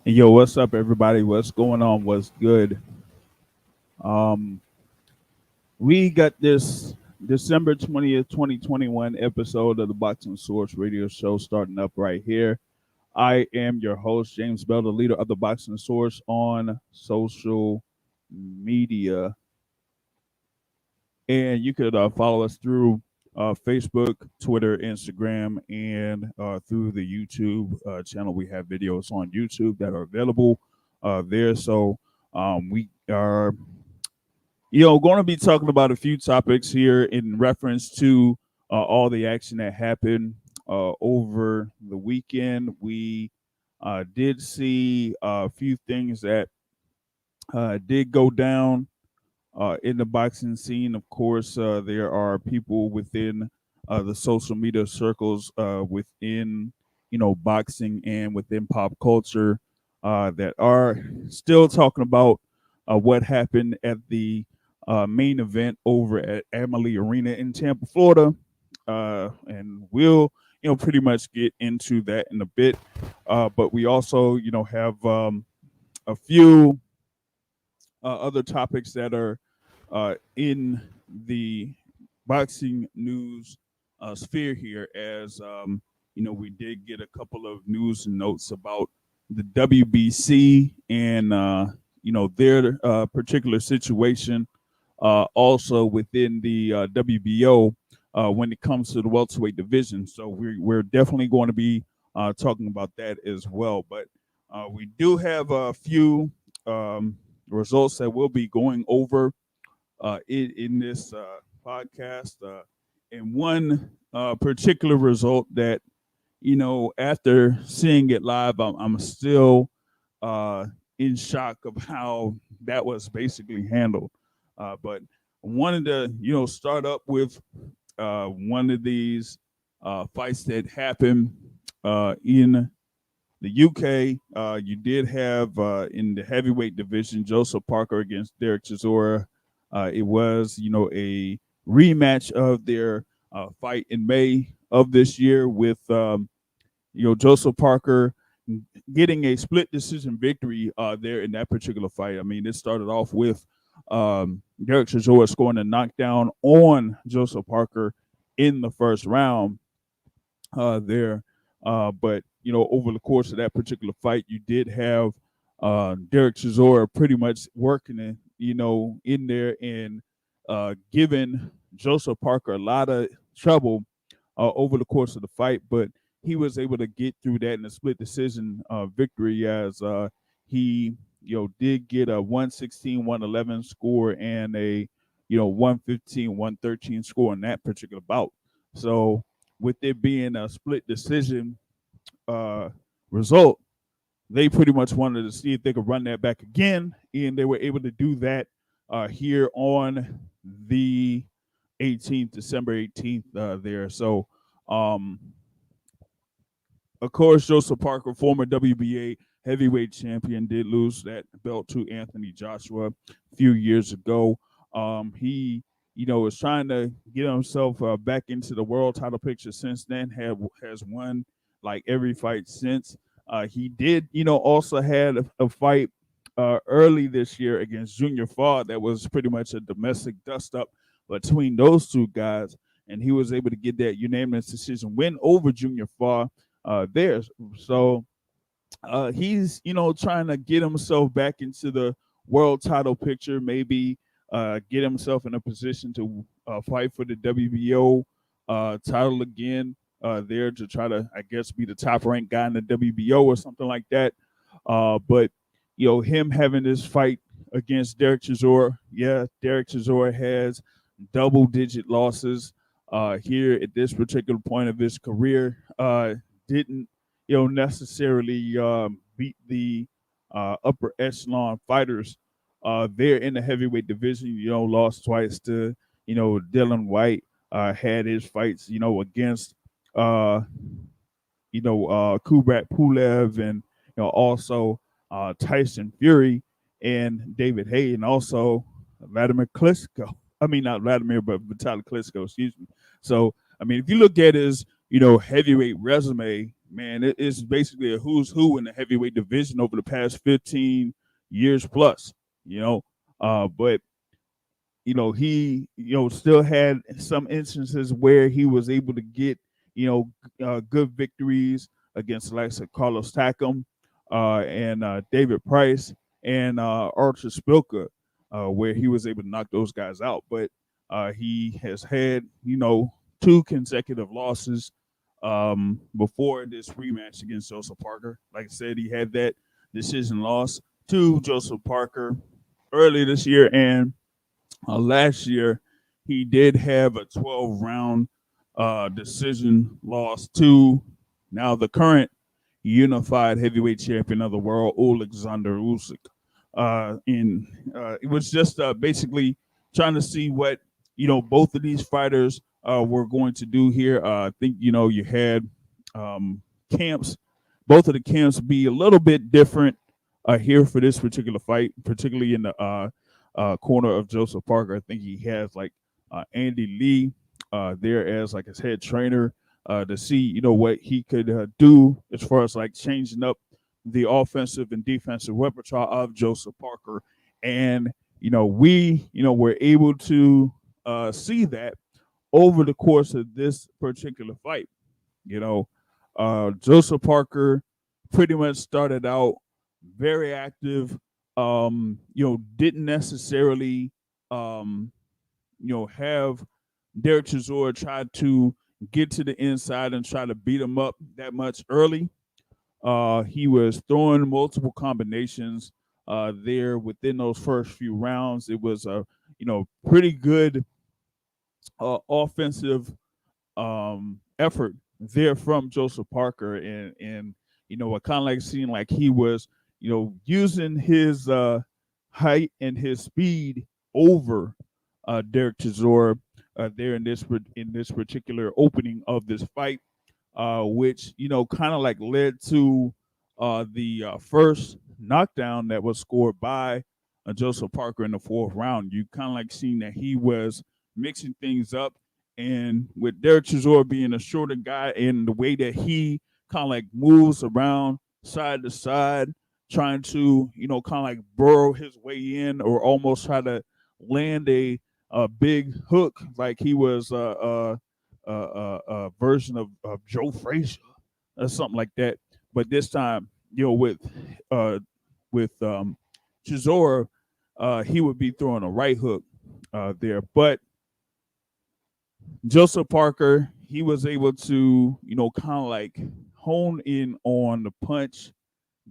Yo, what's up, everybody? What's going on? What's good? Um, we got this December 20th, 2021 episode of the Boxing Source Radio Show starting up right here. I am your host, James Bell, the leader of the Boxing Source on social media. And you could follow us through Facebook, Twitter, Instagram, and through the YouTube channel. We have videos on YouTube that are available there. So we are, going to be talking about a few topics here in reference to all the action that happened over the weekend. We did see a few things that did go down in the boxing scene. Of course, there are people within the social media circles within, boxing and within pop culture that are still talking about what happened at the main event over at Amalie Arena in Tampa, Florida. And we'll, pretty much get into that in a bit. But we also, have a few other topics that are in the boxing news sphere here, as we did get a couple of news and notes about the WBC and their particular situation, also within the WBO when it comes to the welterweight division. So we're definitely going to be talking about that as well. But we do have a few results that we'll be going over in this podcast. And one particular result that, after seeing it live, I'm still in shock of how that was basically handled. But I wanted to, start up with one of these fights that happened in the UK. You did have in the heavyweight division Joseph Parker against Derek Chisora. It was, a rematch of their fight in May of this year with, Joseph Parker getting a split decision victory there in that particular fight. I mean, it started off with Derek Chisora scoring a knockdown on Joseph Parker in the first round there. But, over the course of that particular fight, you did have Derek Chisora pretty much working it, in there and giving Joseph Parker a lot of trouble over the course of the fight. But he was able to get through that in a split decision victory, as he, did get a 116-111 score and a, 115-113 score in that particular bout. So with it being a split decision result, they pretty much wanted to see if they could run that back again, and they were able to do that here on the 18th, December 18th there. So, of course, Joseph Parker, former WBA heavyweight champion, did lose that belt to Anthony Joshua a few years ago. He, is trying to get himself back into the world title picture since then, has won like every fight since. He did, also had a fight early this year against Junior Fall that was pretty much a domestic dust-up between those two guys, and he was able to get that unanimous decision win over Junior Fall there. So he's, trying to get himself back into the world title picture, maybe get himself in a position to fight for the WBO title again there, to try to, I guess, be the top ranked guy in the WBO or something like that. But, him having this fight against Derek Chisora, Derek Chisora has double-digit losses here at this particular point of his career. Didn't, necessarily beat the upper echelon fighters there in the heavyweight division. Lost twice to, Dylan White. Had his fights, against, Kubrat Pulev, and, also Tyson Fury and David Haye, and also Vladimir Klitschko. I mean, not Vladimir, but Vitaly Klitschko, excuse me. So, I mean, if you look at his, heavyweight resume, man, it's basically a who's who in the heavyweight division over the past 15 years plus. You know, but he, still had some instances where he was able to get, good victories against the likes of Carlos Takam and David Price and Archer Spilka, where he was able to knock those guys out. But he has had, two consecutive losses before this rematch against Joseph Parker. Like I said, he had that decision loss to Joseph Parker early this year, and last year, he did have a 12-round decision loss to now the current unified heavyweight champion of the world, Alexander Usyk. And it was just basically trying to see what both of these fighters were going to do here. I think you had camps, both of the camps be a little bit different here for this particular fight, particularly in the corner of Joseph Parker. I think he has like Andy Lee there as like his head trainer to see what he could do as far as like changing up the offensive and defensive repertoire of Joseph Parker. And we were able to see that over the course of this particular fight. Joseph Parker pretty much started out very active. Didn't necessarily, have Derek Chisora try to get to the inside and try to beat him up that much early. He was throwing multiple combinations there within those first few rounds. It was a, pretty good offensive effort there from Joseph Parker, and I kind of like seeing like he was using his height and his speed over Derek Chisora there in this particular opening of this fight, which kind of like led to the first knockdown that was scored by Joseph Parker in the fourth round. You kind of like seeing that he was mixing things up, and with Derek Chisora being a shorter guy and the way that he kind of like moves around side to side, trying to kind of like burrow his way in or almost try to land a big hook like he was a version of Joe Frazier or something like that. But this time, with Chisora, he would be throwing a right hook there. But Joseph Parker, he was able to, kind of like hone in on the punch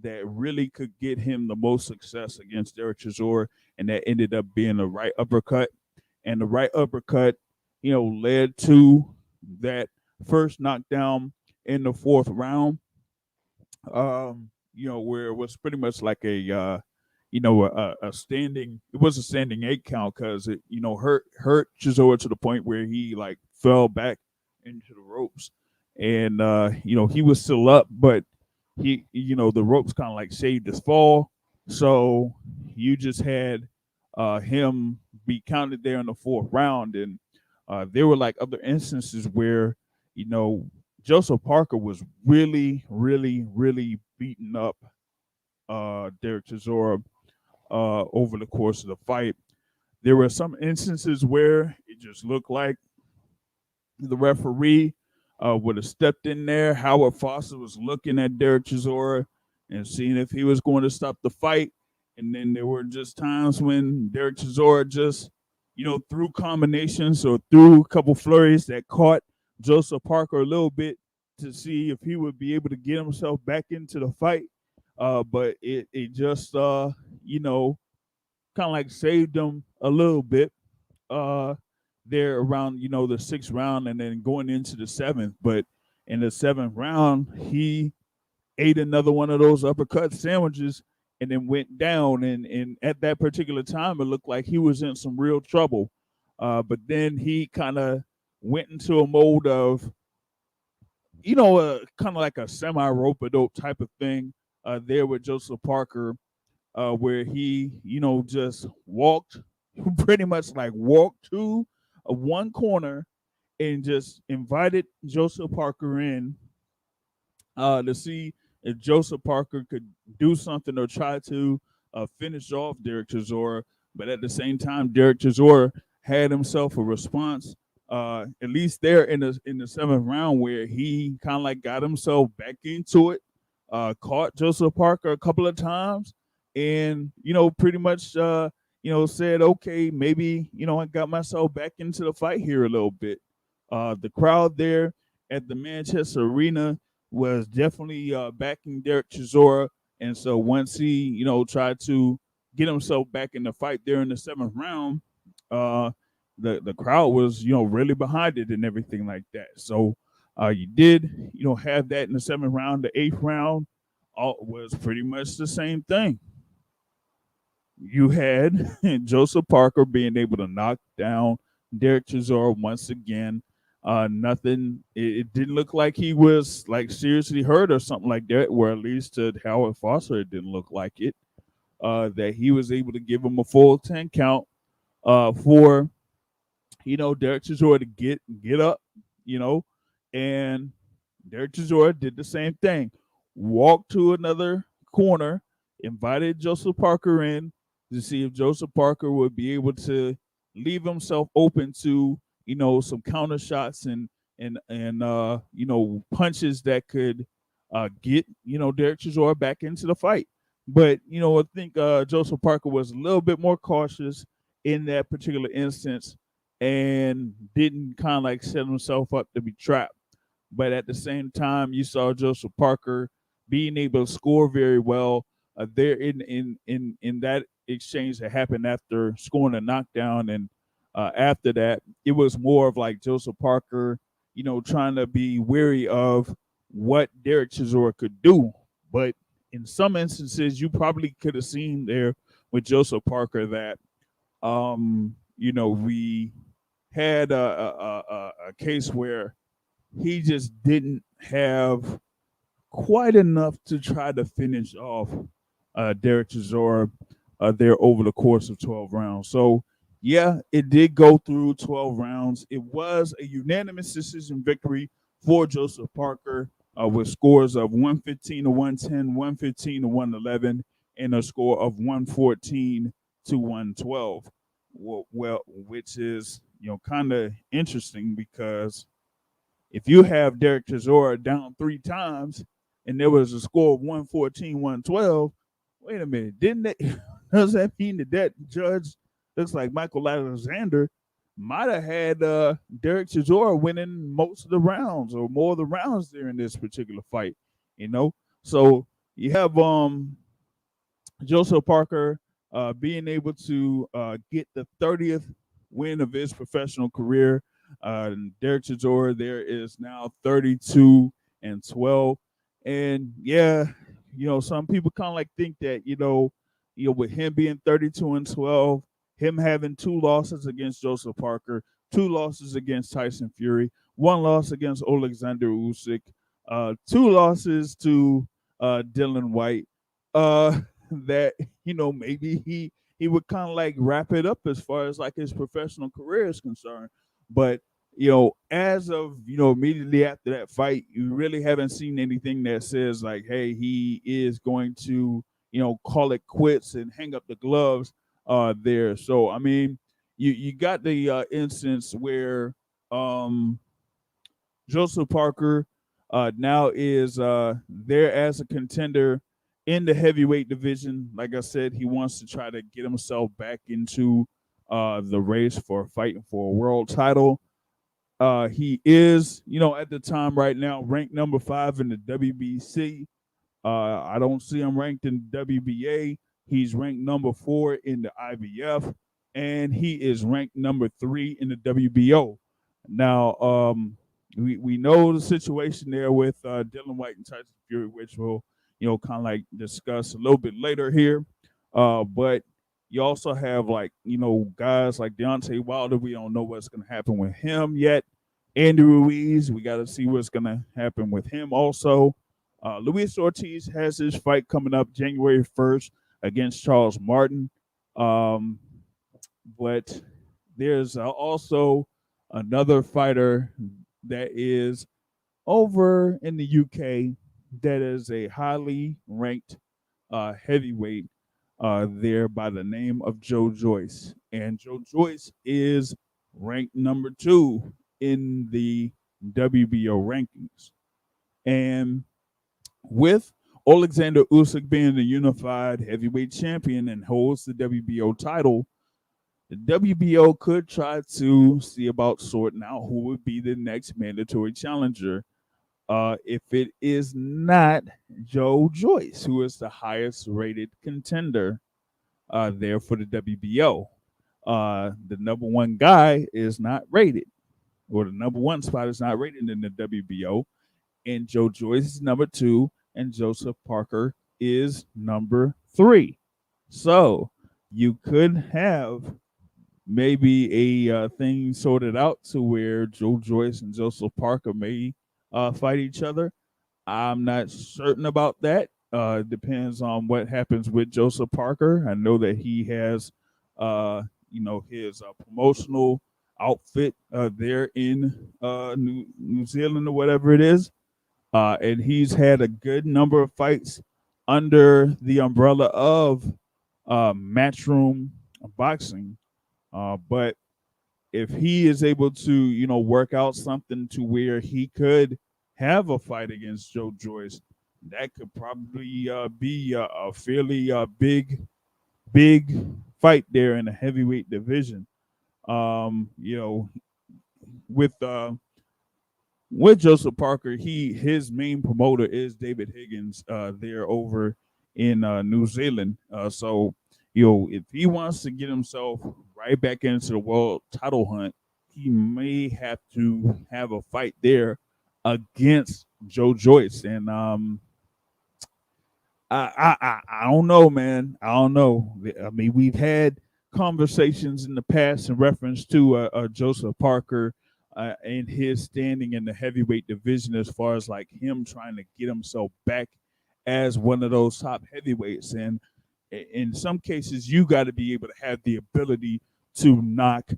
that really could get him the most success against Derek Chisora, and that ended up being a right uppercut. And the right uppercut, led to that first knockdown in the fourth round. Where it was pretty much like a standing. It was a standing 8 count because it hurt Chisora to the point where he like fell back into the ropes, and he was still up, but he the ropes kind of like saved his fall, so you just had him be counted there in the fourth round, and there were like other instances where Joseph Parker was really, really, really beating up Derek Chisora over the course of the fight. There were some instances where it just looked like the referee would have stepped in there. Howard Foster was looking at Derek Chisora and seeing if he was going to stop the fight. And then there were just times when Derek Chisora just, threw combinations or threw a couple flurries that caught Joseph Parker a little bit to see if he would be able to get himself back into the fight. But it just, kind of like saved him a little bit there around, the sixth round and then going into the seventh. But in the seventh round, he ate another one of those uppercut sandwiches and then went down. And at that particular time, it looked like he was in some real trouble. But then he kind of went into a mode of, kind of like a semi-rope-a-dope type of thing there with Joseph Parker, where he, just walked, pretty much like walked to one corner and just invited Joseph Parker in to see if Joseph Parker could do something or try to finish off Derek Chisora. But at the same time, Derek Chisora had himself a response, at least there in the seventh round, where he kind of like got himself back into it, caught Joseph Parker a couple of times, and pretty much said, okay, maybe I got myself back into the fight here a little bit. The crowd there at the Manchester Arena was definitely backing Derek Chisora, and so once he tried to get himself back in the fight there in the seventh round, uh, the crowd was really behind it and everything like that. So you did have that in the seventh round. The eighth round was pretty much the same thing. You had Joseph Parker being able to knock down Derek Chisora once again. Nothing. It didn't look like he was like seriously hurt or something like that. Or at least to Howard Foster, it didn't look like it. That he was able to give him a full 10 count. For Derek Chisora to get up, and Derek Chisora did the same thing. Walked to another corner, invited Joseph Parker in to see if Joseph Parker would be able to leave himself open to some counter shots and punches that could get Derek Chisora back into the fight. But I think Joseph Parker was a little bit more cautious in that particular instance and didn't kind of like set himself up to be trapped. But at the same time, you saw Joseph Parker being able to score very well there in that exchange that happened after scoring a knockdown, and after that, it was more of like Joseph Parker, trying to be wary of what Derek Chisora could do. But in some instances, you probably could have seen there with Joseph Parker that we had a case where he just didn't have quite enough to try to finish off Derek Chisora there over the course of 12 rounds. So, yeah, it did go through 12 rounds. It was a unanimous decision victory for Joseph Parker with scores of 115 to 110, 115 to 111, and a score of 114 to 112. Well, which is kind of interesting because if you have Derek Chisora down three times and there was a score of 114, 112, wait a minute, didn't that does that mean that judge looks like Michael Alexander might have had Derek Chisora winning most of the rounds or more of the rounds there in this particular fight, So you have Joseph Parker being able to get the 30th win of his professional career. Derek Chisora there is now 32-12, and yeah, some people kind of like think that with him being 32-12, him having two losses against Joseph Parker, two losses against Tyson Fury, one loss against Alexander Usyk, two losses to Dylan White. That maybe he would kind of like wrap it up as far as like his professional career is concerned. But as of immediately after that fight, you really haven't seen anything that says like, hey, he is going to call it quits and hang up the gloves there. So I mean, you got the instance where Joseph Parker now is there as a contender in the heavyweight division. Like I said, he wants to try to get himself back into the race for fighting for a world title. He is, at the time right now, ranked number 5 in the WBC. I don't see him ranked in the WBA. He's ranked number 4 in the IBF, and he is ranked number 3 in the WBO. Now, we know the situation there with Dylan White and Tyson Fury, which we'll kind of like discuss a little bit later here. But you also have like guys like Deontay Wilder. We don't know what's going to happen with him yet. Andy Ruiz, we got to see what's going to happen with him also. Luis Ortiz has his fight coming up January 1st against Charles Martin. But there's also another fighter that is over in the UK that is a highly ranked heavyweight there by the name of Joe Joyce. And Joe Joyce is ranked number 2 in the WBO rankings. And with Alexander Usyk being the unified heavyweight champion and holds the WBO title, the WBO could try to see about sorting out who would be the next mandatory challenger if it is not Joe Joyce, who is the highest rated contender there for the WBO. The number one guy is not rated, or the number one spot is not rated in the WBO. And Joe Joyce is number 2, and Joseph Parker is number 3. So you could have maybe a thing sorted out to where Joe Joyce and Joseph Parker may fight each other. I'm not certain about that. Depends on what happens with Joseph Parker. I know that he has, his promotional outfit there in New Zealand or whatever it is, and he's had a good number of fights under the umbrella of Matchroom Boxing. But if he is able to, work out something to where he could have a fight against Joe Joyce, that could probably be a fairly big fight there in the heavyweight division. You know, with Joseph Parker, his main promoter is David Higgins there over in New Zealand. So if he wants to get himself right back into the world title hunt, he may have to have a fight there against Joe Joyce. And I don't know, man. I don't know. I mean, we've had conversations in the past in reference to Joseph Parker and his standing in the heavyweight division, as far as like him trying to get himself back as one of those top heavyweights. And in some cases, you got to be able to have the ability to knock,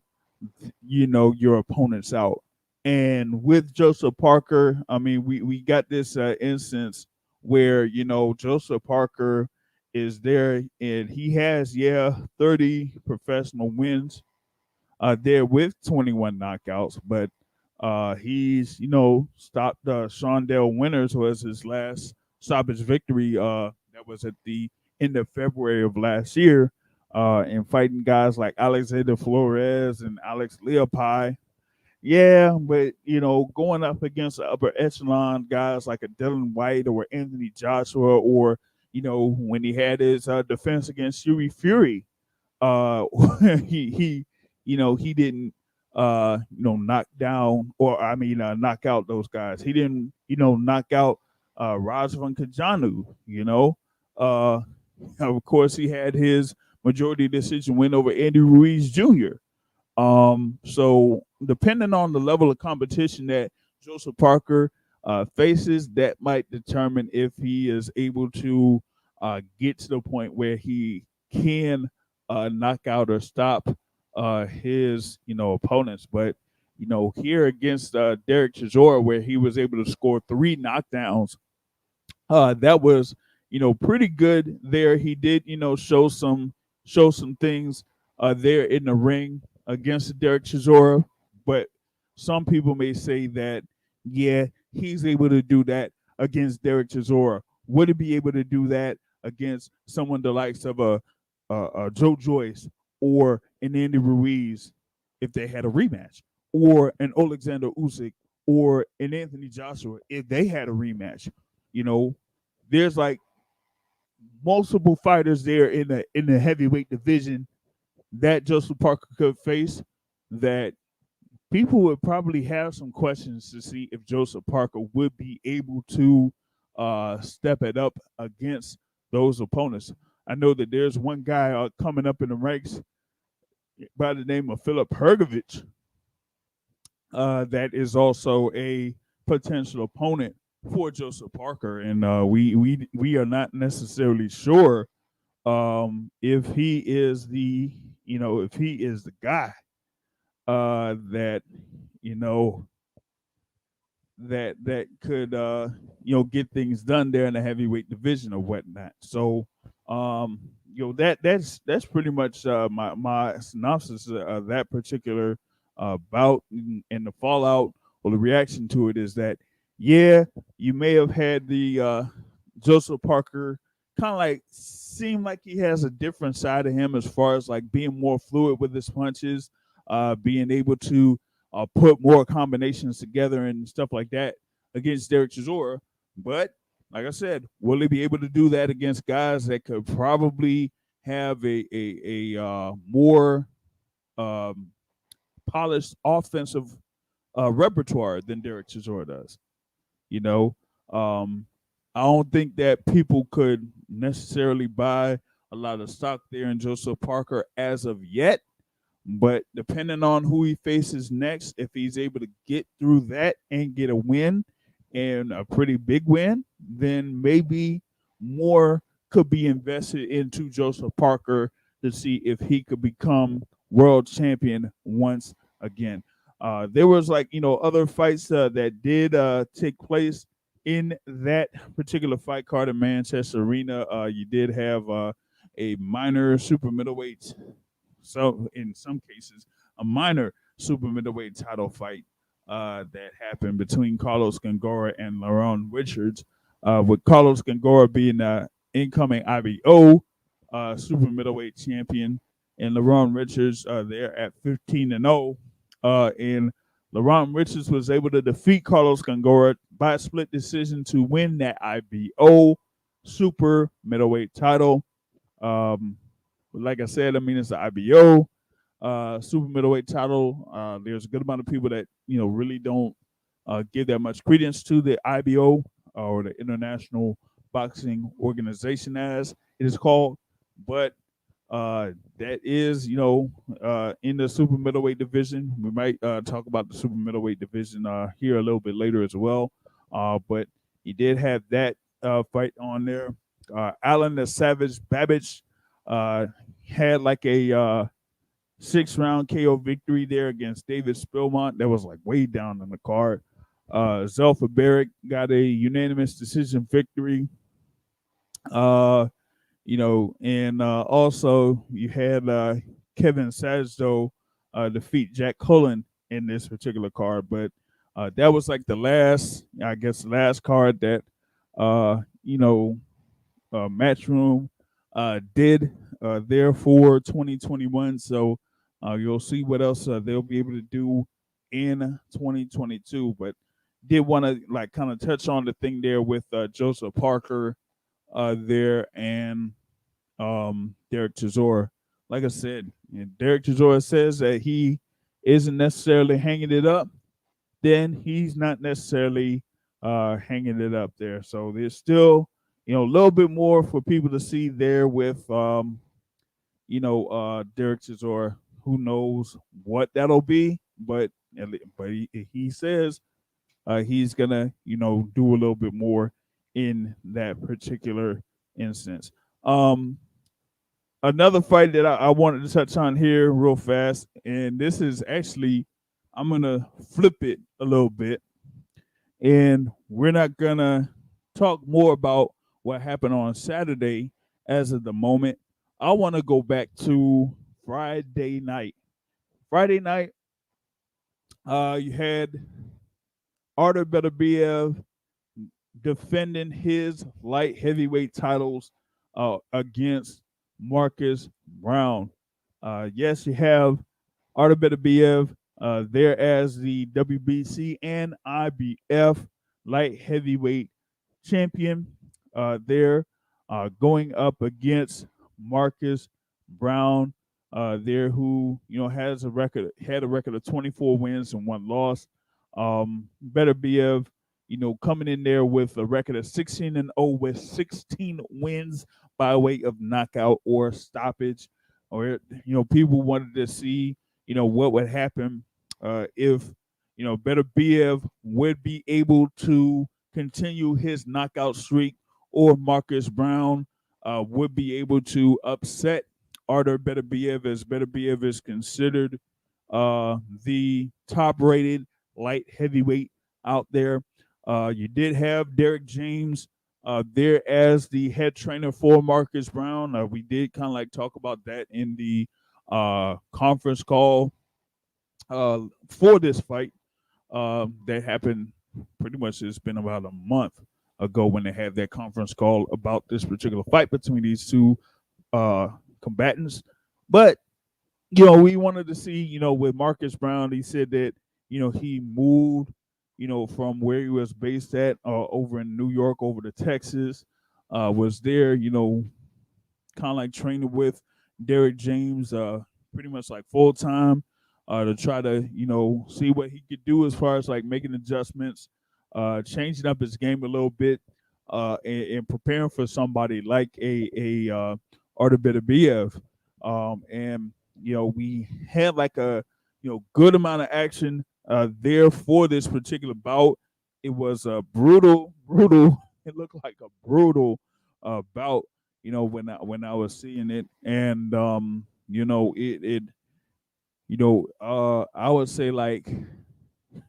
your opponents out. And with Joseph Parker, I mean, we got this instance where Joseph Parker is there, and he has 30 professional wins there with 21 knockouts, but he's stopped Shondell Winters was his last stoppage victory that was at the end of February of last year, and fighting guys like Alexander Flores and Alex Leopai. Yeah, but going up against the upper echelon guys like a Dylan White or Anthony Joshua, or when he had his defense against Yuri Fury, uh, he didn't knock down, or I mean knock out those guys. He didn't knock out Razvan Kajanu. Uh, of course he had his majority decision win over Andy Ruiz Jr. So depending on the level of competition that Joseph Parker faces, that might determine if he is able to get to the point where he can knock out or stop his opponents. But here against Derek Chisora, where he was able to score 3 knockdowns, that was pretty good there. He did show some things there in the ring against Derek Chisora, but some people may say that he's able to do that against Derek Chisora. Would he be able to do that against someone the likes of a Joe Joyce or an Andy Ruiz if they had a rematch, or an Alexander Usyk or an Anthony Joshua if they had a rematch? There's like multiple fighters there in the heavyweight division that Joseph Parker could face, that people would probably have some questions to see if Joseph Parker would be able to step it up against those opponents. I know that there's one guy coming up in the ranks by the name of Philip Hergovich that is also a potential opponent for Joseph Parker, and we are not necessarily sure if he is the guy that you know that could get things done there in the heavyweight division or whatnot. So that's pretty much my synopsis of that particular bout, and the fallout or the reaction to it is that, yeah, you may have had the Joseph Parker kind of like seem like he has a different side of him as far as like being more fluid with his punches, being able to put more combinations together and stuff like that against Derek Chisora. But like I said, will he be able to do that against guys that could probably have a more um, polished offensive repertoire than Derek Chisora does? You know, um, I don't think that people could necessarily buy a lot of stock there in Joseph Parker as of yet. But depending on who he faces next, if he's able to get through that and get a win, and a pretty big win, then maybe more could be invested into Joseph Parker to see if he could become world champion once again. There was like other fights that did take place in that particular fight card in Manchester Arena. You did have a minor super middleweight, so in some cases, a minor super middleweight title fight that happened between Carlos Gongora and Lerone Richards, with Carlos Gongora being the incoming IBO super middleweight champion, and Lerone Richards there at 15-0. And Lerone Richards was able to defeat Carlos Gongora by a split decision to win that IBO super middleweight title. Like I said, I mean, it's the IBO super middleweight title. There's a good amount of people that really don't give that much credence to the IBO, or the International Boxing Organization, as it is called. But that is, in the super middleweight division. We might talk about the super middleweight division here a little bit later as well. But he did have that fight on there. Alan the Savage Babbage had like a 6-round KO victory there against David Spilmont. That was like way down in the card. Zelfa Barrick got a unanimous decision victory. And also you had Kevin Sajdo defeat Jack Cullen in this particular card, but that was like the last card that Matchroom did there for 2021. So you'll see what else they'll be able to do in 2022. But did want to like kind of touch on the thing there with Joseph Parker there and Derek Chisora. Like I said, Derek Chisora says that he isn't necessarily hanging it up, then he's not necessarily hanging it up there. So there's still, a little bit more for people to see there with, Derek Chisora. Who knows what that'll be, but he says he's gonna, do a little bit more in that particular instance. Another fight that I wanted to touch on here real fast, and this is actually, I'm gonna flip it a little bit, and we're not gonna talk more about what happened on Saturday as of the moment. I want to go back to Friday night. Friday night, you had Artur Beterbiev defending his light heavyweight titles against Marcus Brown. Yes, you have Artur Beterbiev there as the WBC and IBF light heavyweight champion there, going up against Marcus Brown there, who had a record of 24 wins and 1 loss. Beterbiev, coming in there with a record of 16-0 with 16 wins by way of knockout or stoppage. Or people wanted to see what would happen if Beterbiev would be able to continue his knockout streak, or Marcus Brown would be able to upset Artur Beterbiev, as Beterbiev is considered the top-rated light heavyweight out there. You did have Derek James there as the head trainer for Marcus Brown. We did kind of like talk about that in the conference call for this fight that happened pretty much. It's been about a month ago when they had that conference call about this particular fight between these two combatants. But we wanted to see, with Marcus Brown, he said that, he moved, from where he was based at over in New York over to Texas, was there, kind of like training with Derek James, pretty much like full time, to try to, see what he could do as far as like making adjustments, changing up his game a little bit, and preparing for somebody like a Artur Beterbiev. And we had like a good amount of action there for this particular bout. It was a brutal. It looked like a brutal bout. When I was seeing it, and I would say like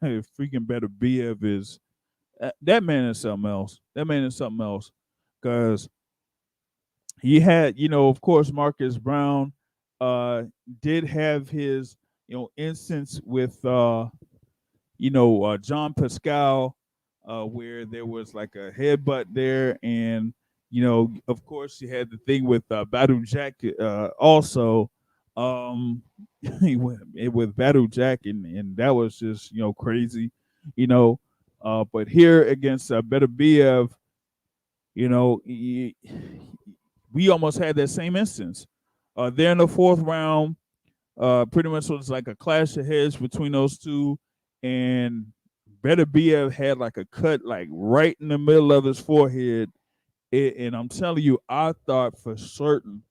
freaking Beterbiev is that man is something else. That man is something else because he had, of course, Marcus Brown did have his, instance with, John Pascal, where there was like a headbutt there. And, of course, you had the thing with Badu Jack also with Badu Jack. And that was just, crazy, but here against Beterbiev, we almost had that same instance. There in the fourth round, pretty much was like a clash of heads between those two, and Beterbiev had like a cut like right in the middle of his forehead, and I'm telling you, I thought for certain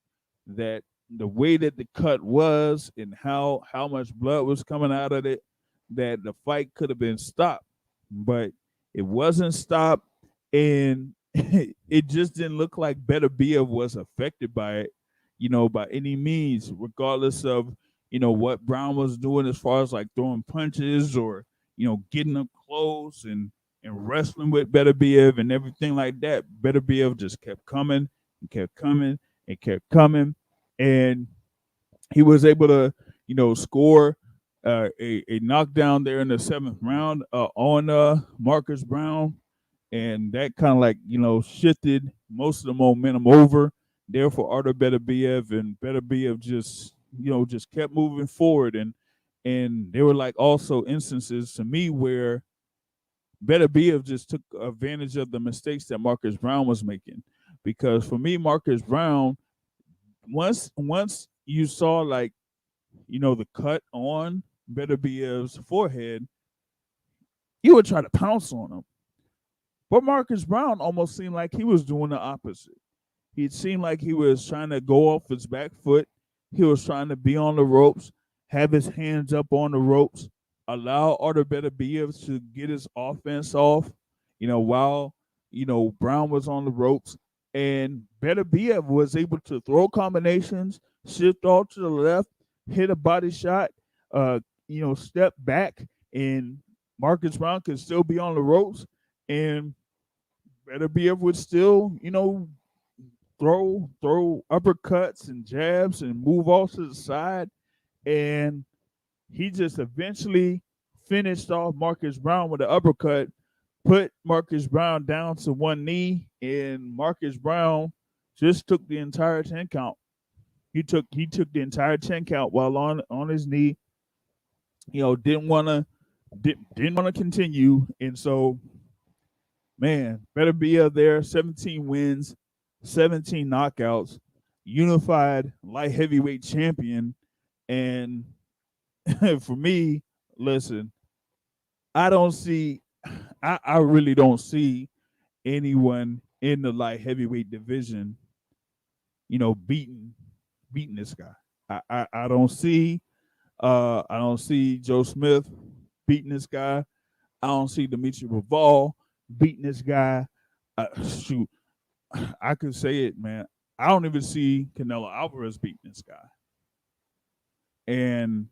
that the way that the cut was and how much blood was coming out of it, that the fight could have been stopped, but it wasn't stopped, and it just didn't look like Beterbiev was affected by it, by any means, regardless of, what Brown was doing as far as like throwing punches or, getting up close and wrestling with Beterbiev and everything like that. Beterbiev just kept coming and kept coming and kept coming. And he was able to, score a knockdown there in the seventh round on Marcus Brown, and that kind of like shifted most of the momentum over there for Artur Beterbiev, and Beterbiev just kept moving forward, and there were like also instances to me where Beterbiev just took advantage of the mistakes that Marcus Brown was making, because for me, Marcus Brown, once you saw like the cut on Beterbiev's forehead, you would try to pounce on him. But Marcus Brown almost seemed like he was doing the opposite. It seemed like he was trying to go off his back foot. He was trying to be on the ropes, have his hands up on the ropes, allow Artur Beterbiev to get his offense off, while, Brown was on the ropes. And Beterbiev was able to throw combinations, shift off to the left, hit a body shot, step back, and Marcus Brown could still be on the ropes, and Beterbiev would still, throw uppercuts and jabs and move off to the side, and he just eventually finished off Marcus Brown with an uppercut, put Marcus Brown down to one knee, and Marcus Brown just took the entire 10 count. He took the entire 10 count while on his knee. Didn't want to continue, and so, man, Beterbiev there, 17 wins, 17 knockouts, unified light heavyweight champion. And for me, listen, I really don't see anyone in the light heavyweight division, beating this guy. I don't see Joe Smith beating this guy. I don't see Dimitri Bivol beating this guy. Shoot, I could say it, man. I don't even see Canelo Alvarez beating this guy. And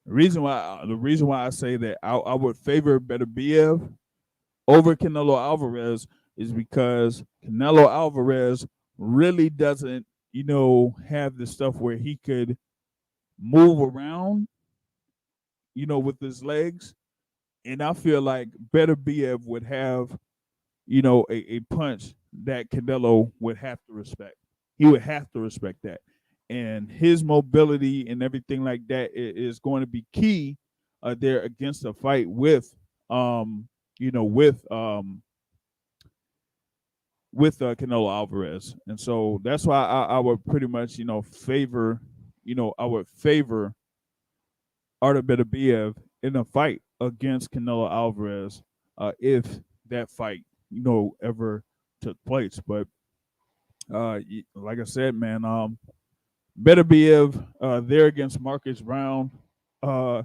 the reason why I say that I would favor Beterbiev over Canelo Alvarez is because Canelo Alvarez really doesn't, have the stuff where he could move around, with his legs. And I feel like Better Biev would have, a punch that Canelo would have to respect. He would have to respect that. And his mobility and everything like that is going to be key there against a fight with, you know, with um, Canelo Alvarez. And so that's why I would pretty much, favor, I would favor Artur Beterbiev in a fight against Canelo Alvarez if that fight, ever took place. But like I said, man, Beterbiev there against Marcus Brown, uh,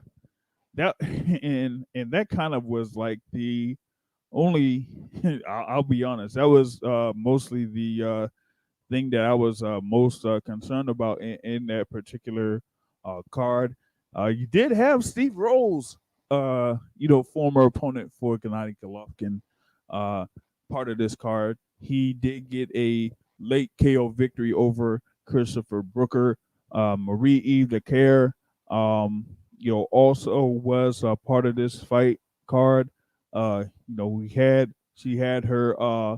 that and that kind of was like the only. I'll be honest, that was mostly the thing that I was most concerned about in that particular card. You did have Steve Rolls, former opponent for Gennady Golovkin, uh, part of this card. He did get a late KO victory over Christopher Brooker. Marie-Eve Lacaire, also was a part of this fight card. She had her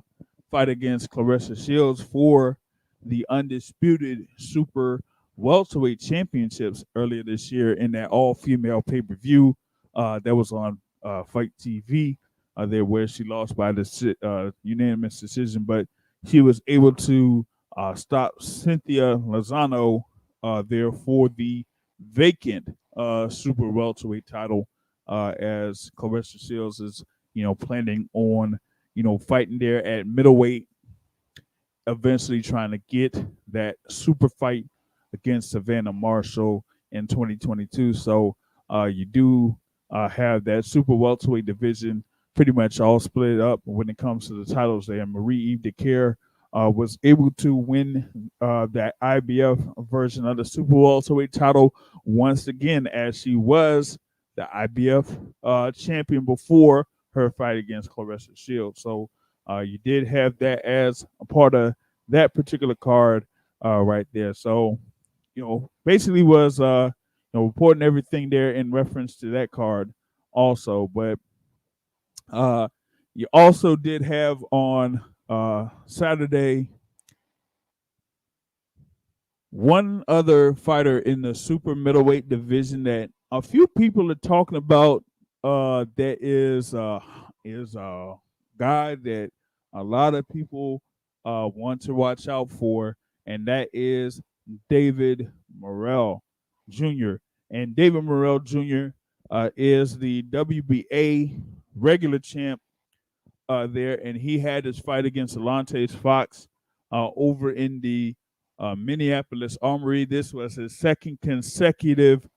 fight against Clarissa Shields for the undisputed super welterweight championships earlier this year in that all-female pay-per-view that was on Fight TV there, where she lost by the unanimous decision, but she was able to stop Cynthia Lozano there for the vacant super welterweight title as Clarissa Shields is, planning on, fighting there at middleweight, eventually trying to get that super fight against Savannah Marshall in 2022. So you do have that super welterweight division pretty much all split up when it comes to the titles there. Marie-Eve Lacaire was able to win that IBF version of the super welterweight title once again, as she was the IBF champion before her fight against Clarissa Shields. So you did have that as a part of that particular card right there. So, basically was reporting everything there in reference to that card also. But you also did have on Saturday one other fighter in the super middleweight division that a few people are talking about. That is a guy that a lot of people want to watch out for, and that is David Morrell Jr. And David Morrell Jr. Is the WBA regular champ there, and he had his fight against Alante Fox over in the Minneapolis Armory. This was his second consecutive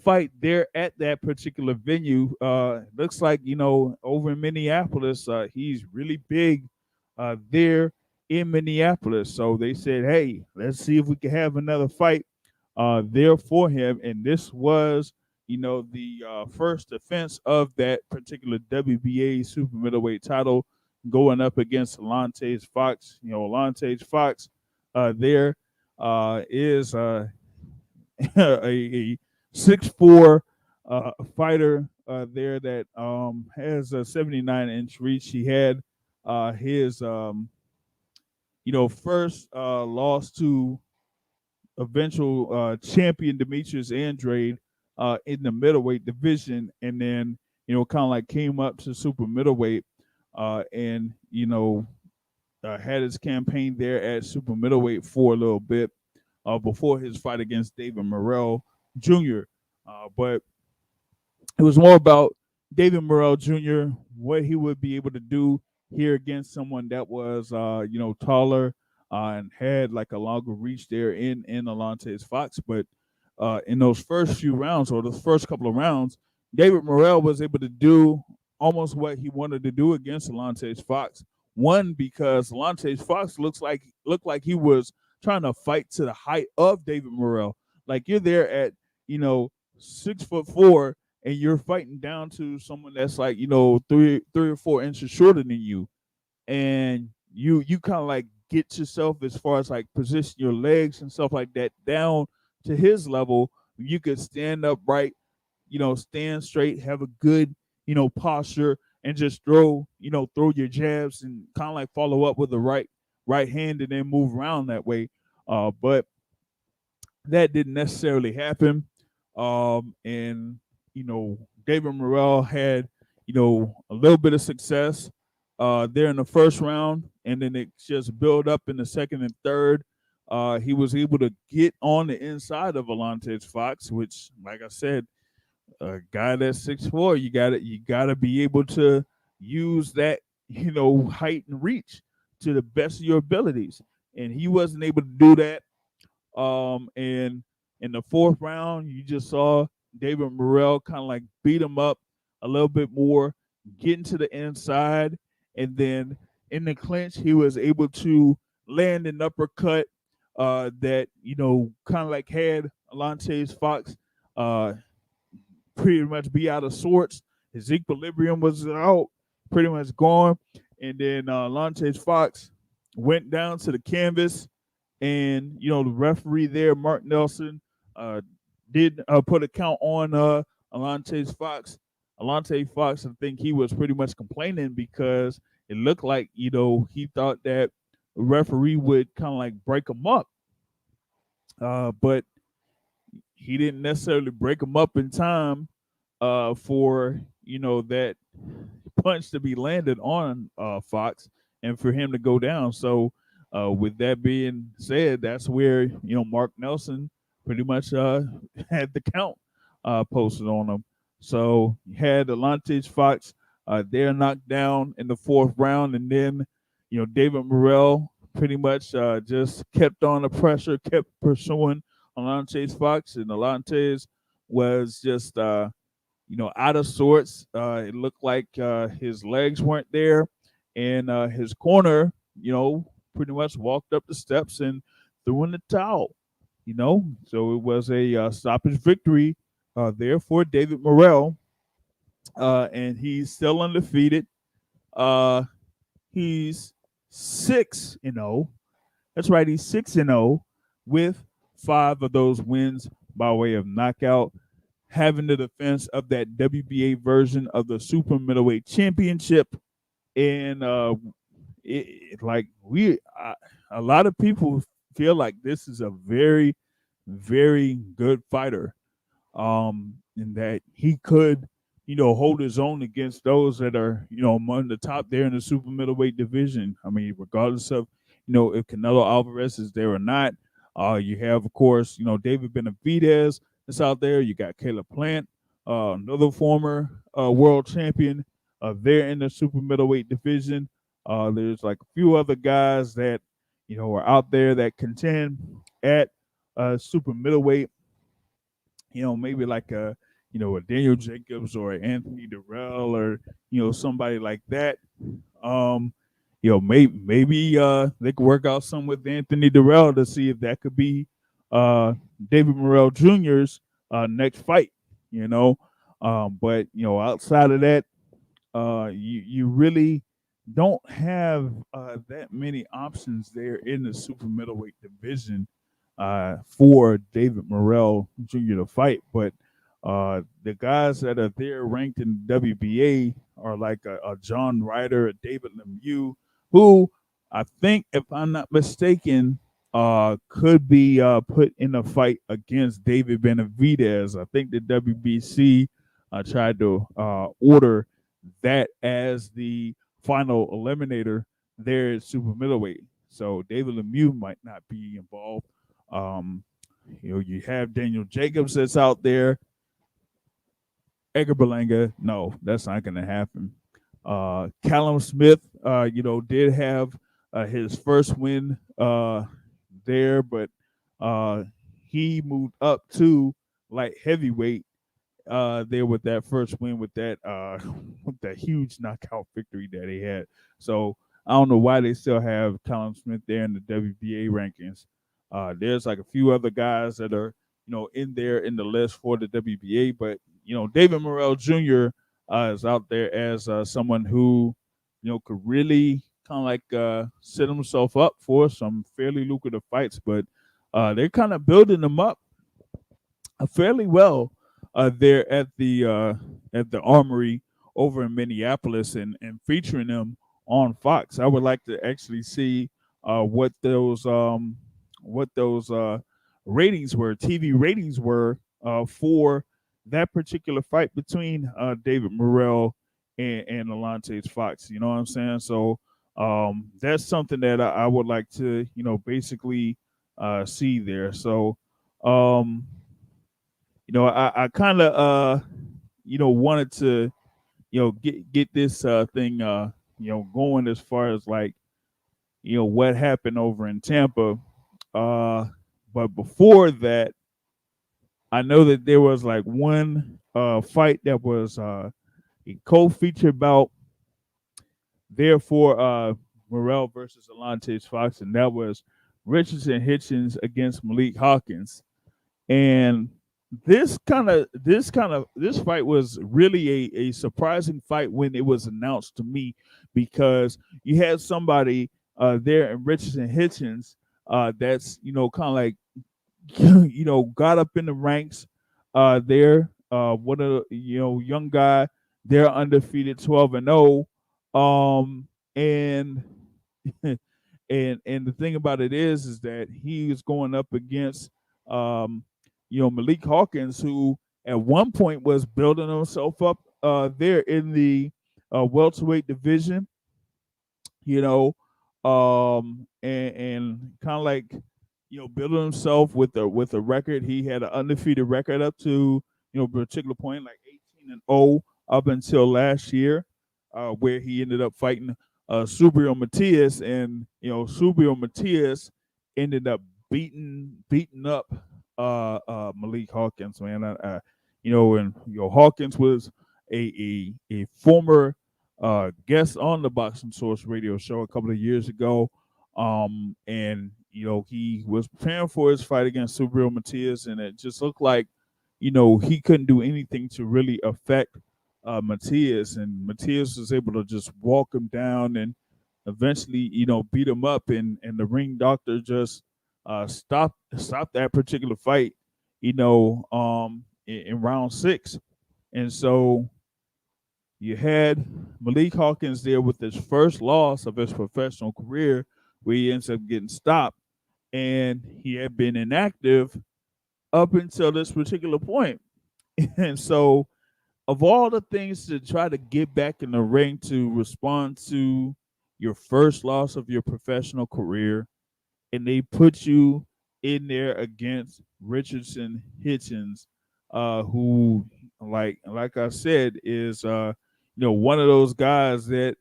fight there at that particular venue. Looks like, over in Minneapolis, he's really big there in Minneapolis. So they said, hey, let's see if we can have another fight there for him. And this was, the first defense of that particular WBA super middleweight title going up against Alante Fox. Alante Fox there is a 6'4" fighter there that has a 79-inch reach. He had his first loss to eventual champion Demetrius Andrade in the middleweight division, and then kind of like came up to super middleweight and had his campaign there at super middleweight for a little bit before his fight against David Morrell Jr. But it was more about David Morrell Jr., what he would be able to do here against someone that was, taller and had like a longer reach there in Alante Fox. But in those first few rounds, or those first couple of rounds, David Morrell was able to do almost what he wanted to do against Alante Fox. One, because Alante Fox looked like he was trying to fight to the height of David Morrell. Like, you're there at 6'4", and you're fighting down to someone that's like, you know, three or 4 inches shorter than you, and you kind of like get yourself as far as like position your legs and stuff like that down to his level. You could stand upright, you know, stand straight, have a good, you know, posture, and just throw your jabs and kind of like follow up with the right hand and then move around that way. But that didn't necessarily happen. And David Morrell had a little bit of success there in the first round, and then it just built up in the second and third. He was able to get on the inside of Alontae Fox, which, like I said, a guy that's 6'4", you gotta be able to use that height and reach to the best of your abilities, and he wasn't able to do that. And in the fourth round, you just saw David Morrell kind of like beat him up a little bit more, getting to the inside, and then in the clinch, he was able to land an uppercut that kind of like had Alontae Fox uh, pretty much be out of sorts. His equilibrium was out, pretty much gone, and then Alontae Fox went down to the canvas, and the referee there, Mark Nelson, did put a count on Alontae Fox. Alontae Fox, I think he was pretty much complaining because it looked like he thought that the referee would kind of like break him up, but he didn't necessarily break him up in time for that punch to be landed on Fox and for him to go down. So with that being said, that's where Mark Nelson pretty much had the count posted on him. So you had Alontae Fox there knocked down in the fourth round, and then David Morrell pretty much just kept on the pressure, kept pursuing Alontae Fox, and Alontae was just out of sorts. It looked like his legs weren't there, and his corner, pretty much walked up the steps and threw in the towel. So it was a stoppage victory there for David Morrell, and he's still undefeated. He's 6-0. That's right, he's 6-0 with 5 of those wins by way of knockout, having the defense of that WBA version of the Super Middleweight Championship. And a lot of people feel like this is a very, very good fighter, and that he could, hold his own against those that are, among the top there in the super middleweight division. I mean, regardless of, if Canelo Alvarez is there or not. You have, of course, David Benavidez that's out there. You got Caleb Plant, another former world champion there in the super middleweight division. There's like a few other guys that, are out there that contend at super middleweight. Maybe like a Daniel Jacobs or Anthony Durrell or somebody like that. Maybe they could work out some with Anthony Darrell to see if that could be David Morrell Jr.'s next fight. But outside of that, you really don't have that many options there in the super middleweight division for David Morrell Jr. to fight. But the guys that are there ranked in WBA are like a John Ryder, a David Lemieux, who I think, if I'm not mistaken, could be put in a fight against David Benavidez. I think the WBC tried to order that as the final eliminator there at super middleweight. So David Lemieux might not be involved. You have Daniel Jacobs that's out there. Edgar Berlanga, no, that's not going to happen. Callum Smith, did have his first win there, but he moved up to light heavyweight there with that first win with that with that huge knockout victory that he had. So I don't know why they still have Callum Smith there in the WBA rankings. There's like a few other guys that are in there in the list for the WBA, but David Morrell Jr. Is out there as someone who, could really kind of like set himself up for some fairly lucrative fights, but they're kind of building them up fairly well there at the Armory over in Minneapolis, and featuring them on Fox. I would like to actually see what those ratings were, TV ratings were for that particular fight between David Morrell and Alontae Fox. You know what I'm saying? So that's something that I would like to basically see there. So um, I kind of wanted to get this thing going as far as like what happened over in Tampa. Uh, but before that, I know that there was like one fight that was a co-featured bout there for Morrell versus Alontae Fox, and that was Richardson Hitchens against Malik Hawkins. And this fight was really a surprising fight when it was announced to me, because you had somebody there in Richardson Hitchens that's kind of like got up in the ranks there, one of the, young guy, they're undefeated 12-0, and and the thing about it is that he is going up against Malik Hawkins, who at one point was building himself up there in the welterweight division, you know, and kind of like building himself with a record. He had an undefeated record up to a particular point, like 18-0 up until last year, where he ended up fighting Subriel Matias, and Subriel Matias ended up beating up Malik Hawkins, man. And Hawkins was a former guest on the Boxing Source radio show a couple of years ago, and he was preparing for his fight against Subriel Matias, and it just looked like he couldn't do anything to really affect Matias, and Matias was able to just walk him down and eventually beat him up, and the ring doctor just stopped that particular fight in round 6. And so you had Malik Hawkins there with his first loss of his professional career, where he ends up getting stopped, and he had been inactive up until this particular point. And so, of all the things to try to get back in the ring to respond to your first loss of your professional career, and they put you in there against Richardson Hitchens, who, like I said, is one of those guys that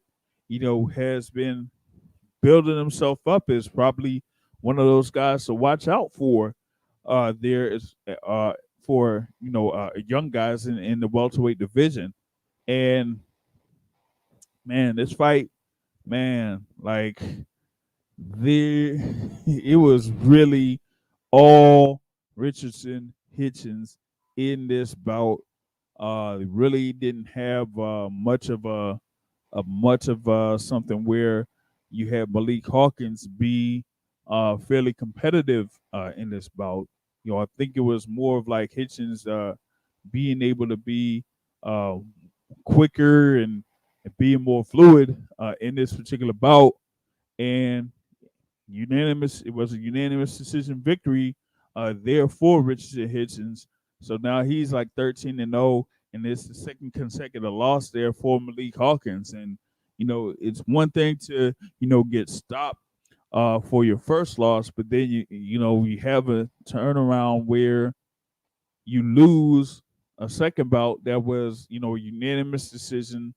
has been building himself up, is probably one of those guys to watch out for. There is for young guys in the welterweight division, and man, this fight, man, like it was really all Richardson Hitchens in this bout. Really didn't have much of something where you had Malik Hawkins be fairly competitive in this bout. I think it was more of like Hitchens being able to be uh, quicker and being more fluid in this particular bout, and it was a unanimous decision victory there for Richardson Hitchens. So now he's like 13-0, and it's the second consecutive loss there for Malik Hawkins. And it's one thing to get stopped for your first loss, but then you have a turnaround where you lose a second bout that was a unanimous decision.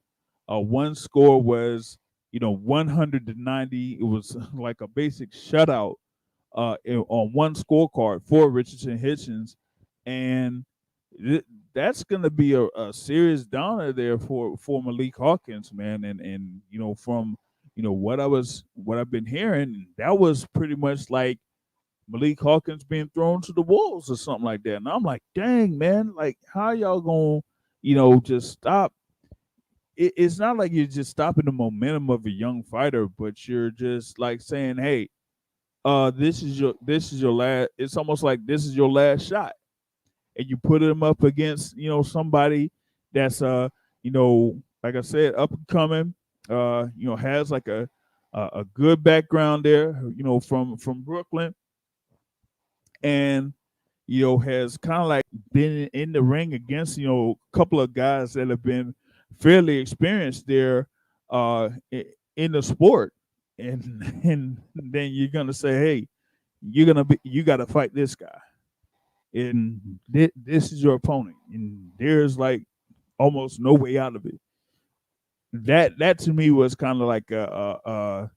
One score was 100-90. It was like a basic shutout on one scorecard for Richardson Hitchens, and that's going to be a serious downer there for Malik Hawkins, man. And from what I've been hearing, that was pretty much like Malik Hawkins being thrown to the wolves or something like that. And I'm like, dang, man, like how y'all gonna just stop. It's not like you're just stopping the momentum of a young fighter, but you're just like saying, "Hey, this is your last." It's almost like this is your last shot, and you put him up against somebody that's like I said, up and coming, has like a good background there, from Brooklyn, and has kind of like been in the ring against a couple of guys that have been fairly experienced there in the sport, and and then you're gonna say, hey, you got to fight this guy, and this is your opponent, and there's like almost no way out of it. That to me was kind of like a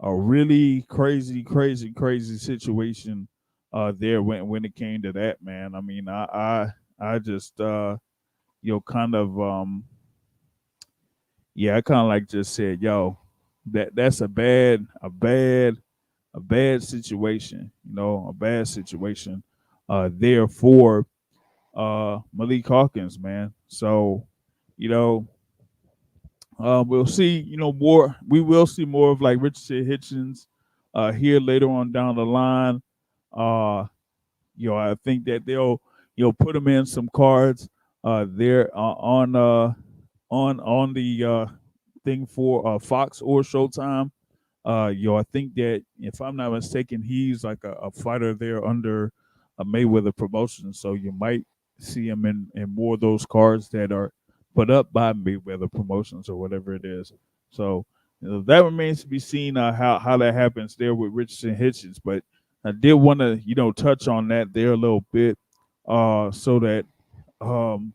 really crazy, crazy, crazy situation there when it came to that, man. I mean, I just kind of yeah, I kind of like just said, yo, that's a bad situation, a bad situation there for Malik Hawkins, man. So, you know, we'll see, more. We will see more of like Richardson Hitchens here later on down the line. Uh, I think that they'll, put him in some cards there on the thing for Fox or Showtime. I think that if I'm not mistaken, he's like a fighter there under a Mayweather promotion. So you might see him in more of those cards that are put up by Mayweather promotions or whatever it is. So that remains to be seen how that happens there with Richardson Hitchens. But I did want to touch on that there a little bit, so that um,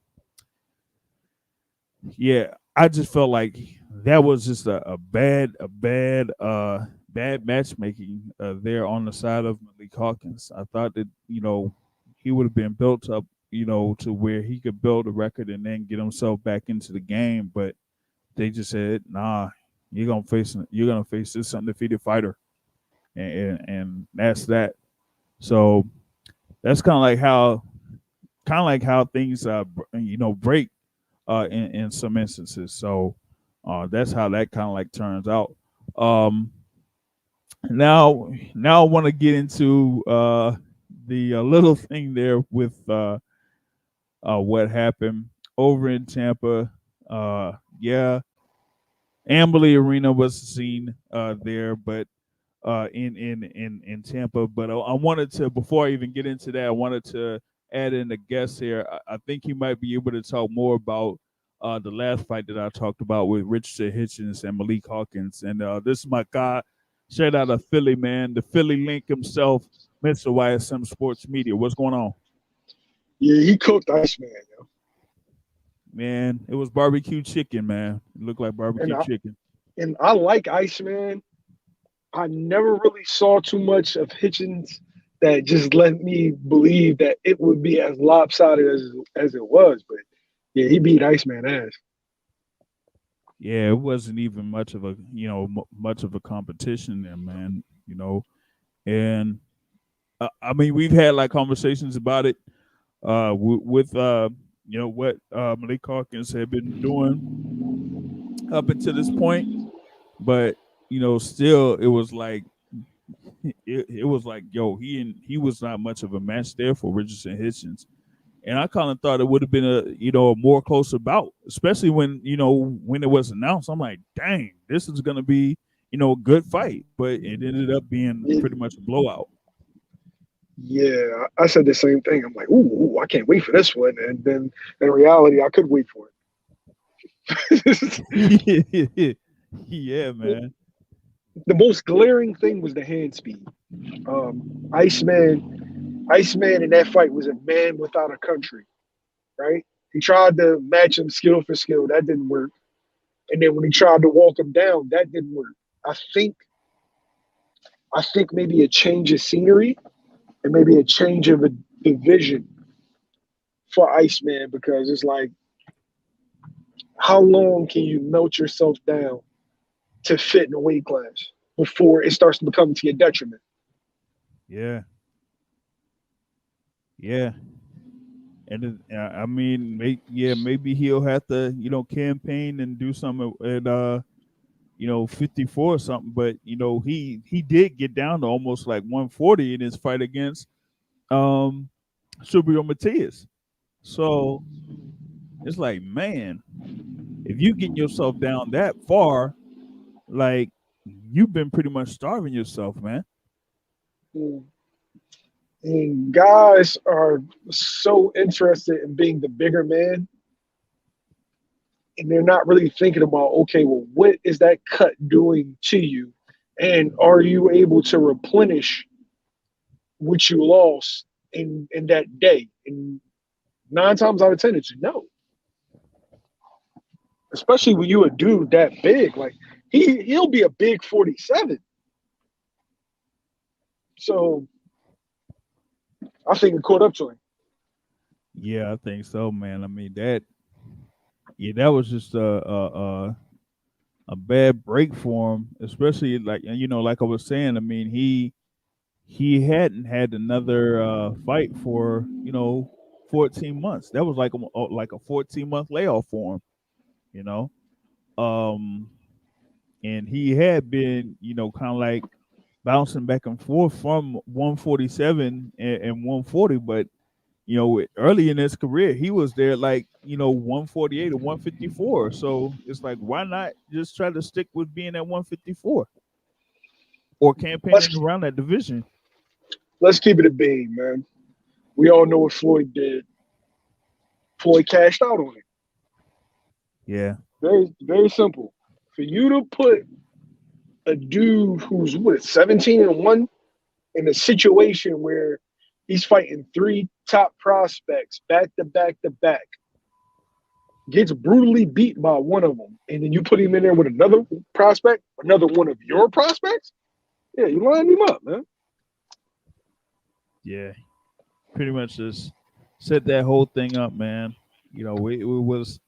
yeah, I just felt like that was just a bad matchmaking there on the side of Malik Hawkins. I thought that he would have been built up to where he could build a record and then get himself back into the game, but they just said, nah, you're gonna face this undefeated fighter, and that's that. So that's kind of like how things break in some instances. So that's how that kind of like turns out. Um, now I want to get into the little thing there with what happened over in Tampa. Yeah, Amberley Arena was the scene there, but in Tampa. But I wanted to, before I even get into that, I wanted to add in a guest here. I think he might be able to talk more about the last fight that I talked about with Richard Hitchens and Malik Hawkins. And this is my guy. Shout out to Philly, man, the Philly link himself, Mr. YSM Sports Media. What's going on? Yeah, he cooked Iceman, yo. Man, it was barbecue chicken, man. It looked like And barbecue I chicken. and I like Iceman. I never really saw too much of Hitchens that just let me believe that it would be as lopsided as it was. But yeah, he beat Iceman ass. Yeah, it wasn't even much of a much of a competition there, man. And I mean, we've had like conversations about it with what Malik Hawkins had been doing up until this point, but still it was like it was like, yo, he was not much of a match there for Richardson Hitchens. And I kind of thought it would have been a more closer bout, especially when it was announced. I'm like, dang, this is gonna be a good fight, but it ended up being Yeah, pretty much a blowout. yeah, I said the same thing. I'm like, ooh, I can't wait for this one. And then in reality, I could wait for it. Yeah, man. The most glaring thing was the hand speed. Iceman in that fight was a man without a country, right? He tried to match him skill for skill. That didn't work. And then when he tried to walk him down, that didn't work. I think I think maybe a change of scenery and maybe a change of a division for Iceman because it's like how long can you melt yourself down to fit in a weight class before it starts to become to your detriment? Yeah, yeah. And I mean, maybe he'll have to, campaign and do something at 54 or something. But he did get down to almost like 140 in his fight against um Subriel Matias. So it's like, man, if you getting yourself down that far, like you've been pretty much starving yourself, man. Mm. And guys are so interested in being the bigger man, and they're not really thinking about, okay, well, what is that cut doing to you? And are you able to replenish what you lost in that day? And 9 times out of 10, it's no. Especially when you a dude that big. Like he'll be a big 47. So I think it caught up to him. Yeah, I think so, man. I mean that was just a bad break for him, especially like like I was saying. I mean, he hadn't had another fight for 14 months. That was like a 14-month layoff for him, you know. Um, and he had been kind of like bouncing back and forth from 147 and 140, but early in his career, he was there like 148 or 154. So it's like, why not just try to stick with being at 154 or campaigning Let's around that division? let's keep it a beam, man. We all know what Floyd did. Floyd cashed out on it. Yeah, Very, very simple. For you to put a dude who's what 17-1 in a situation where he's fighting three top prospects back to back to back, gets brutally beat by one of them, and then you put him in there with another prospect, another one of your prospects. Yeah, you line him up, man. yeah. Pretty much just set that whole thing up, man. It was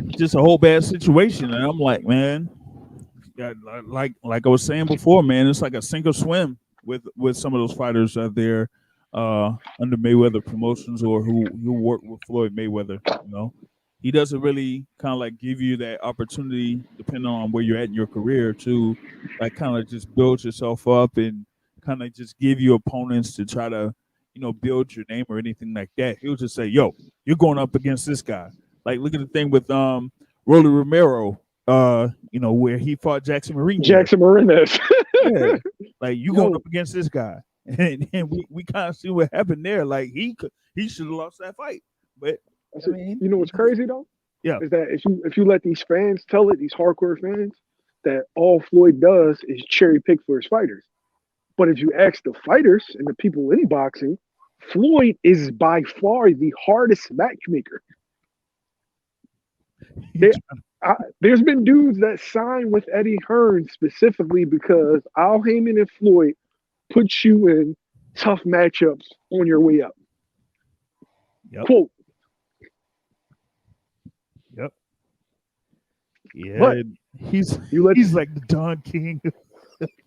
just a whole bad situation, and I'm like, man, yeah, like I was saying before, man, it's like a sink or swim with some of those fighters out there under Mayweather Promotions or who work with Floyd Mayweather. He doesn't really kind of like give you that opportunity, depending on where you're at in your career, to like kind of just build yourself up and kind of just give you opponents to try to build your name or anything like that. He'll just say, "Yo, you're going up against this guy." Like look at the thing with Rolly Romero, where he fought Jackson Marinez. Jackson Marinez. Yeah, like you going Yo, up against this guy, and we kind of see what happened there. Like he should have lost that fight, but I I said, mean, you know what's crazy though? yeah, Is that if you let these fans tell it, these hardcore fans, that all Floyd does is cherry pick for his fighters. But if you ask the fighters and the people in boxing, Floyd is by far the hardest matchmaker. he, There, there's been dudes that sign with Eddie Hearn specifically because Al Heyman and Floyd put you in tough matchups on your way up. yep, Quote, yep, yeah. but He's you let he's like the Don King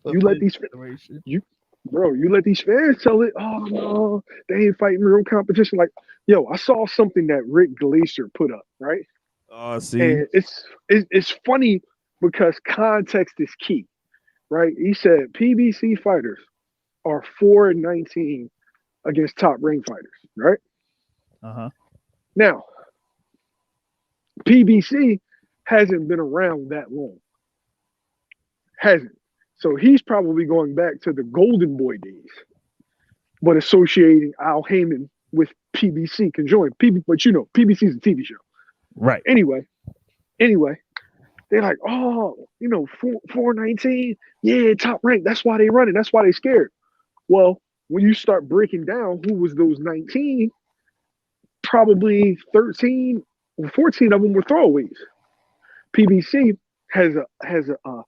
you of let this these generation. you bro, you let these fans tell it, oh no, they ain't fighting real competition. Like, yo, I saw something that Rick Glacier put up, right? See, And it's funny because context is key, right? He said PBC fighters are 4-19 against top ring fighters, right? uh-huh, Now, PBC hasn't been around that long, hasn't. So he's probably going back to the Golden Boy days, but associating Al Heyman with PBC can join. But PBC is a TV show. right. Anyway, they're like, oh, 419, yeah, top rank. That's why they running. That's why they scared. Well, when you start breaking down who was those 19, probably 13 or 14 of them were throwaways. PBC has a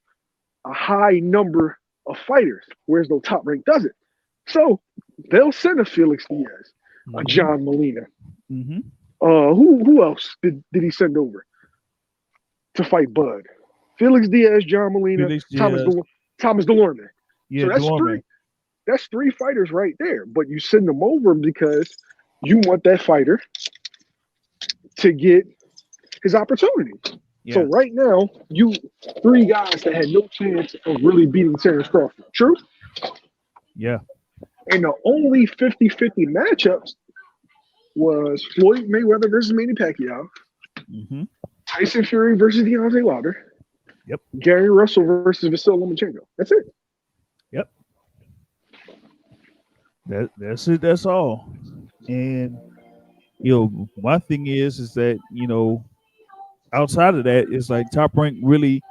high number of fighters, whereas no top rank doesn't. So they'll send a Felix Diaz, a Mm-hmm. John Molina. Mm-hmm. Who else did he send over to fight Bud? Felix Diaz, John Molina, Felix Diaz, Thomas Delorme. yeah, So that's Delorme. three. That's three fighters right there. But you send them over because you want that fighter to get his opportunity. Yeah. So right now, you 3 guys that had no chance of really beating Terrence Crawford. True? Yeah. And the only 50-50 matchups was Floyd Mayweather versus Manny Pacquiao, Mm-hmm. Tyson Fury versus Deontay Wilder, Yep. Gary Russell versus Vasily Lomachenko. That's it. Yep. That's it. That's all. And my thing is that outside of that, it's like Top Rank really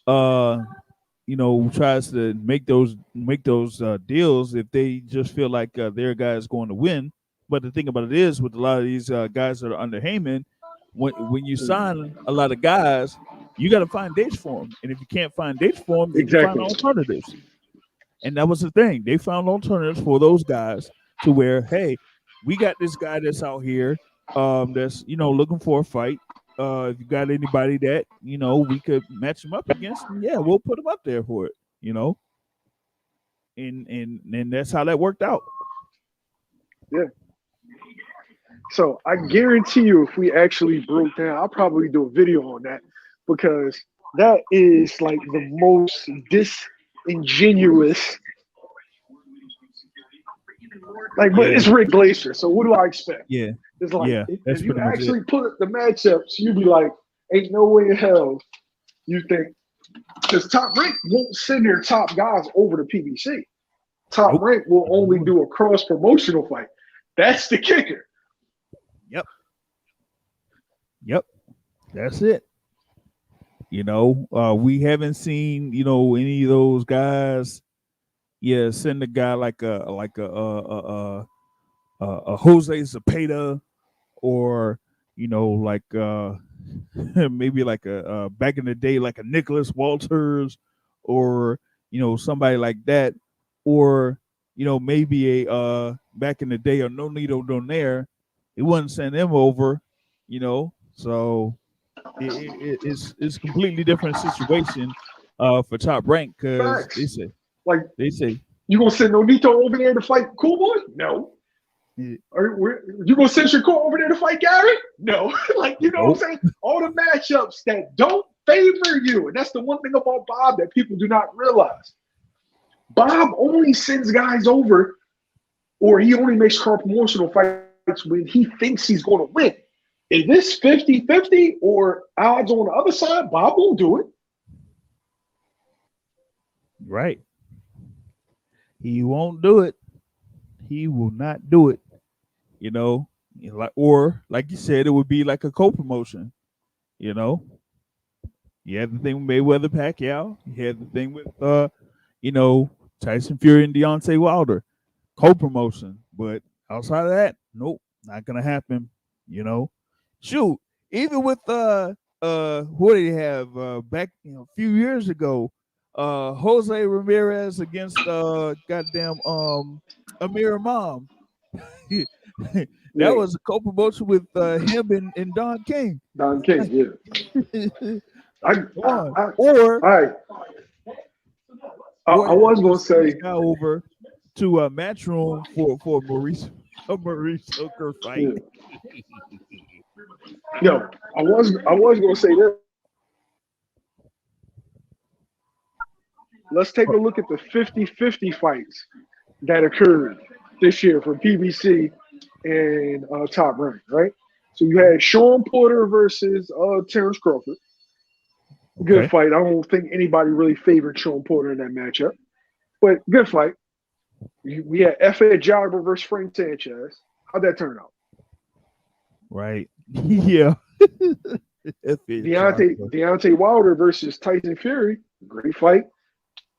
tries to make those deals if they just feel like their guy is going to win. But the thing about it is, with a lot of these guys that are under Heyman, when you sign a lot of guys, you got to find dates for them. And if you can't find dates for them, then you find Exactly. alternatives. And that was the thing. They found alternatives for those guys to where, hey, we got this guy that's out here that's looking for a fight. If you got anybody that we could match him up against, yeah, we'll put him up there for it. And that's how that worked out. Yeah. So I guarantee you, if we actually broke down, I'll probably do a video on that because that is like the most disingenuous. Like, but it's Rick Glacier, so what do I expect? Yeah. It's like Yeah, that's if you pretty much actually it. put the matchups, you'd be like, ain't no way in hell you think because Top Rank won't send their top guys over to PBC. Top Nope. Rank will only do a cross promotional fight. That's the kicker. Yep. That's it. We haven't seen any of those guys. Yeah, send a guy like a Jose Zapata, or like maybe like a back in the day like a Nicholas Walters, or somebody like that, or maybe a back in the day a Nonito Donaire. It wouldn't send them over, so it's a completely different situation for Top Rank because Facts. Like they say you gonna send Nonito over there to fight Cool Boy? No. Are you gonna send Shakur over there to fight Gary? No. Like, you know what I'm saying? All the matchups that don't favor you. And that's the one thing about Bob that people do not realize. Bob only sends guys over, or he only makes cross promotional fights when he thinks he's going to win. If it's 50-50 or odds on the other side, Bob won't do it. Right. He won't do it. He will not do it. Or like you said, it would be like a co-promotion. You had the thing with Mayweather Pacquiao. You had the thing with Tyson Fury and Deontay Wilder. Co-promotion. But outside of that, nope, not gonna happen. Shoot, even with what did he have back a few years ago? Jose Ramirez against goddamn Amir Imam. That was a co-promotion with him and Don King. Don King, yeah. I was going to say over to a Matchroom for Maurice Hooker fight. Yeah. I was going to say this. Let's take a look at the 50-50 fights that occurred this year for PBC and Top Rank, right? So you had Sean Porter versus Terrence Crawford. Good fight. I don't think anybody really favored Sean Porter in that matchup, but good fight. We had F.A. Jogger versus Frank Sanchez. How'd that turn out? Right. Yeah. Deontay Wilder versus Tyson Fury. Great fight.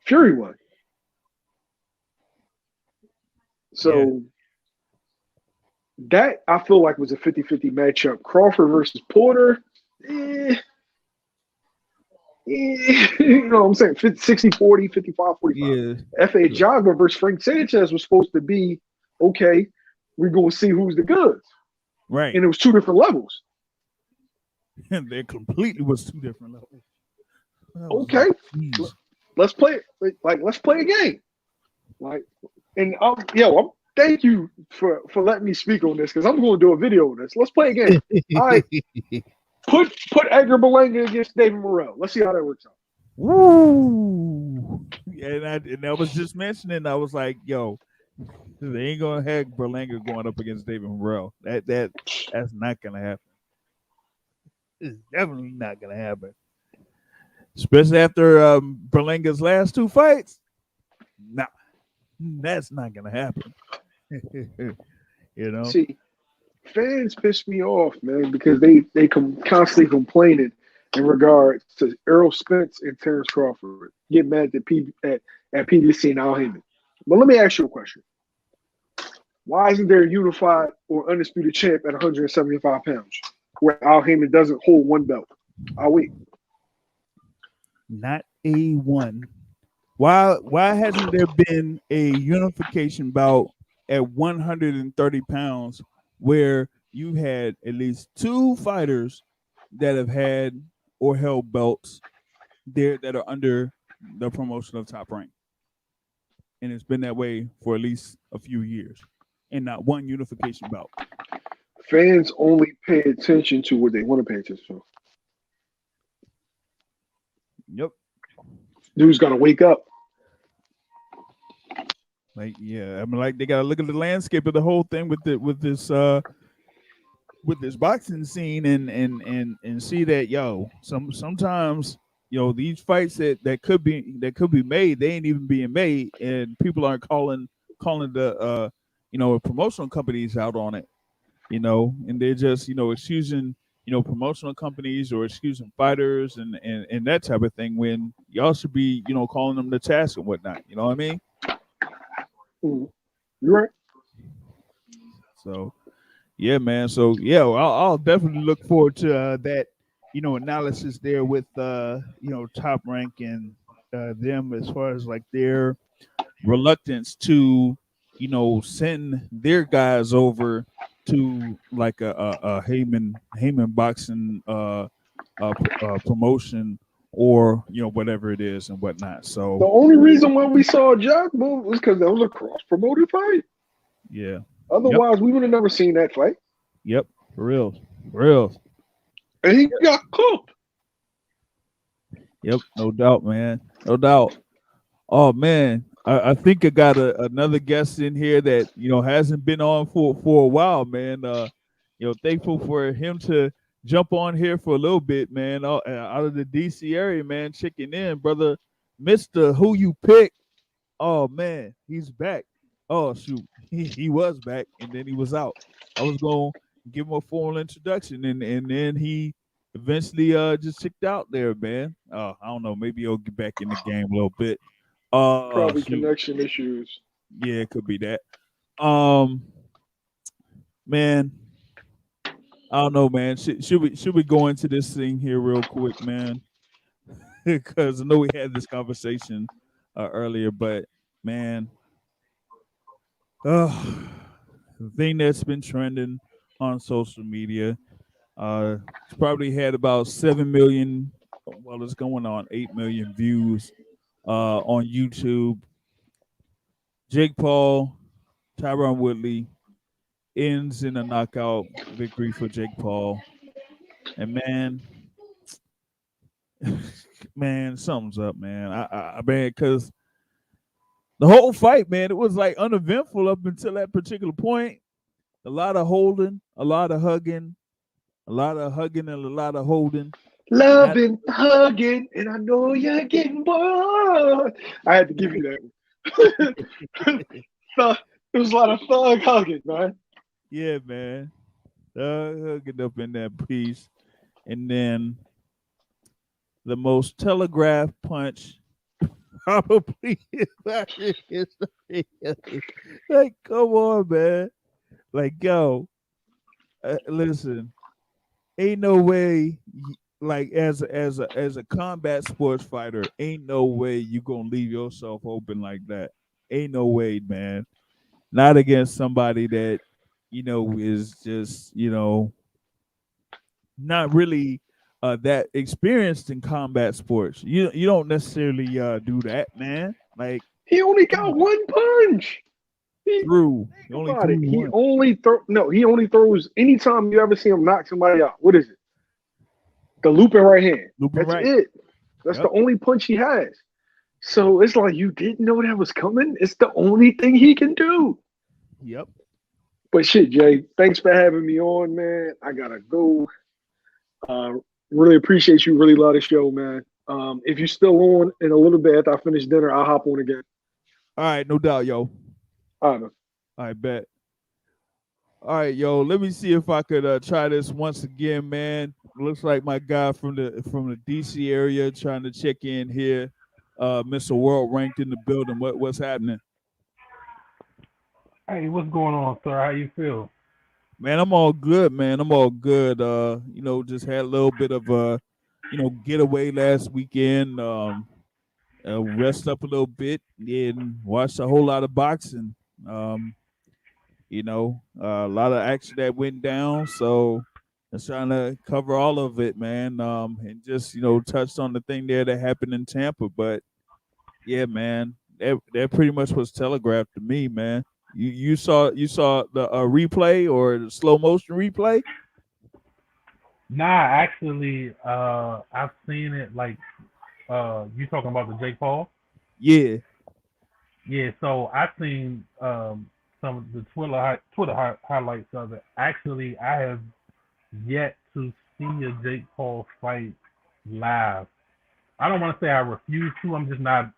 Fury won. So that I feel like was a 50-50 matchup. Crawford versus Porter. You know what I'm saying? 60-40, 55-45. Yeah. F.A. Jogger versus Frank Sanchez was supposed to be, okay, we're going to see who's the goods. Right. And it was 2 different levels. And they completely was 2 different levels. Okay. Let's play it. Let's play a game. And I'm Thank you for letting me speak on this because I'm going to do a video on this. Let's play a game. All right, put Edgar Berlanga against David Morrell. Let's see how that works out. Woo! And I was just mentioning, I was like, yo, they ain't gonna have Berlanga going up against David Morrell. That's not gonna happen. It's definitely not gonna happen. Especially after Berlanga's last two fights. Nah, that's not gonna happen. You know. See, fans piss me off, man, because they constantly complaining in regards to Errol Spence and Terrence Crawford. Get mad at PBC and Al Heyman. But let me ask you a question. Why isn't there a unified or undisputed champ at 175 pounds where Al Heyman doesn't hold one belt? I'll wait. Not a one. Why hasn't there been a unification bout at 130 pounds where you had at least two fighters that have had or held belts there that are under the promotion of Top Rank? And it's been that way for at least a few years. And not one unification bout. Fans only pay attention to what they want to pay attention to. Yep. Dude's got to wake up. Like, yeah, I mean, like they gotta look at the landscape of the whole thing with this boxing scene and see that sometimes these fights that could be made, they ain't even being made, and people aren't calling the promotional companies out on it, and they're just excusing promotional companies or excusing fighters and that type of thing when y'all should be calling them to task and whatnot. You know what I mean? You're right. So, yeah, man. So, yeah, I'll definitely look forward to that, analysis there with, Top Rank and them as far as like their reluctance to, send their guys over to like a Heyman boxing promotion or whatever it is and whatnot. So the only reason why we saw Jack move was because that was a cross-promoted fight. Yeah. Otherwise, we would have never seen that fight. Yep. For real. And he got cooked. Yep. No doubt, man. No doubt. Oh man, I think I got another guest in here that hasn't been on for a while, man. Thankful for him to jump on here for a little bit, man. Out of the DC area, man, checking in, brother. Mr. Who You Pick. Oh man, he's back. Oh shoot, he was back and then he was out. I was gonna give him a formal introduction and then he eventually just checked out there, man. I don't know, maybe he'll get back in the game a little bit. Probably connection issues. Yeah, it could be that. Man, I don't know, man. Should we go into this thing here real quick, man? Because I know we had this conversation earlier, but man, the thing that's been trending on social media, it's probably had about 7 million. Well, it's going on 8 million views on YouTube. Jake Paul, Tyron Woodley ends in a knockout victory for Jake Paul. And man, something's up, man. I mean, because the whole fight, man, it was like uneventful up until that particular point. A lot of holding, a lot of hugging, a lot of hugging and a lot of holding. Loving, hugging, and I know you're getting bored. I had to give you that one. There was a lot of thug hugging, man. Yeah, man. Hugging up in that piece. And then the most telegraphed punch probably in history. Like, come on, man. Like, yo, listen, ain't no way. Like as a combat sports fighter, ain't no way you gonna leave yourself open like that. Ain't no way, man. Not against somebody that is just not really that experienced in combat sports. You don't necessarily do that, man. Like he only got one punch. He threw. He Think only about threw it. He one. only throw no. He only throws anytime you ever see him knock somebody out. What is it? The looping right hand. Looping That's right. it. That's the Yep. only punch he has. So it's like you didn't know that was coming. It's the only thing he can do. Yep. But shit, Jay, thanks for having me on, man. I gotta go. Uh, really appreciate you. Really love the show, man. If you're still on in a little bit after I finish dinner, I'll hop on again. All right, no doubt, yo. All right, man. I bet. All right, yo. Let me see if I could try this once again, man. Looks like my guy from the DC area trying to check in here. Mr. World ranked in the building. What's happening? Hey, what's going on, sir? How you feel? Man, I'm all good, man. I'm all good. Just had a little bit of a, getaway last weekend. Rest up a little bit and watched a whole lot of boxing. Um, a lot of action that went down. So I was trying to cover all of it, man. And just, touched on the thing there that happened in Tampa. But yeah, man, that pretty much was telegraphed to me, man. You saw the replay or the slow motion replay? Nah, actually, I've seen it. Like, you talking about the Jake Paul? Yeah. Yeah. So I've seen some of the highlights of it. Actually, I have yet to see a Jake Paul fight live. I don't want to say I refuse to. I'm just not.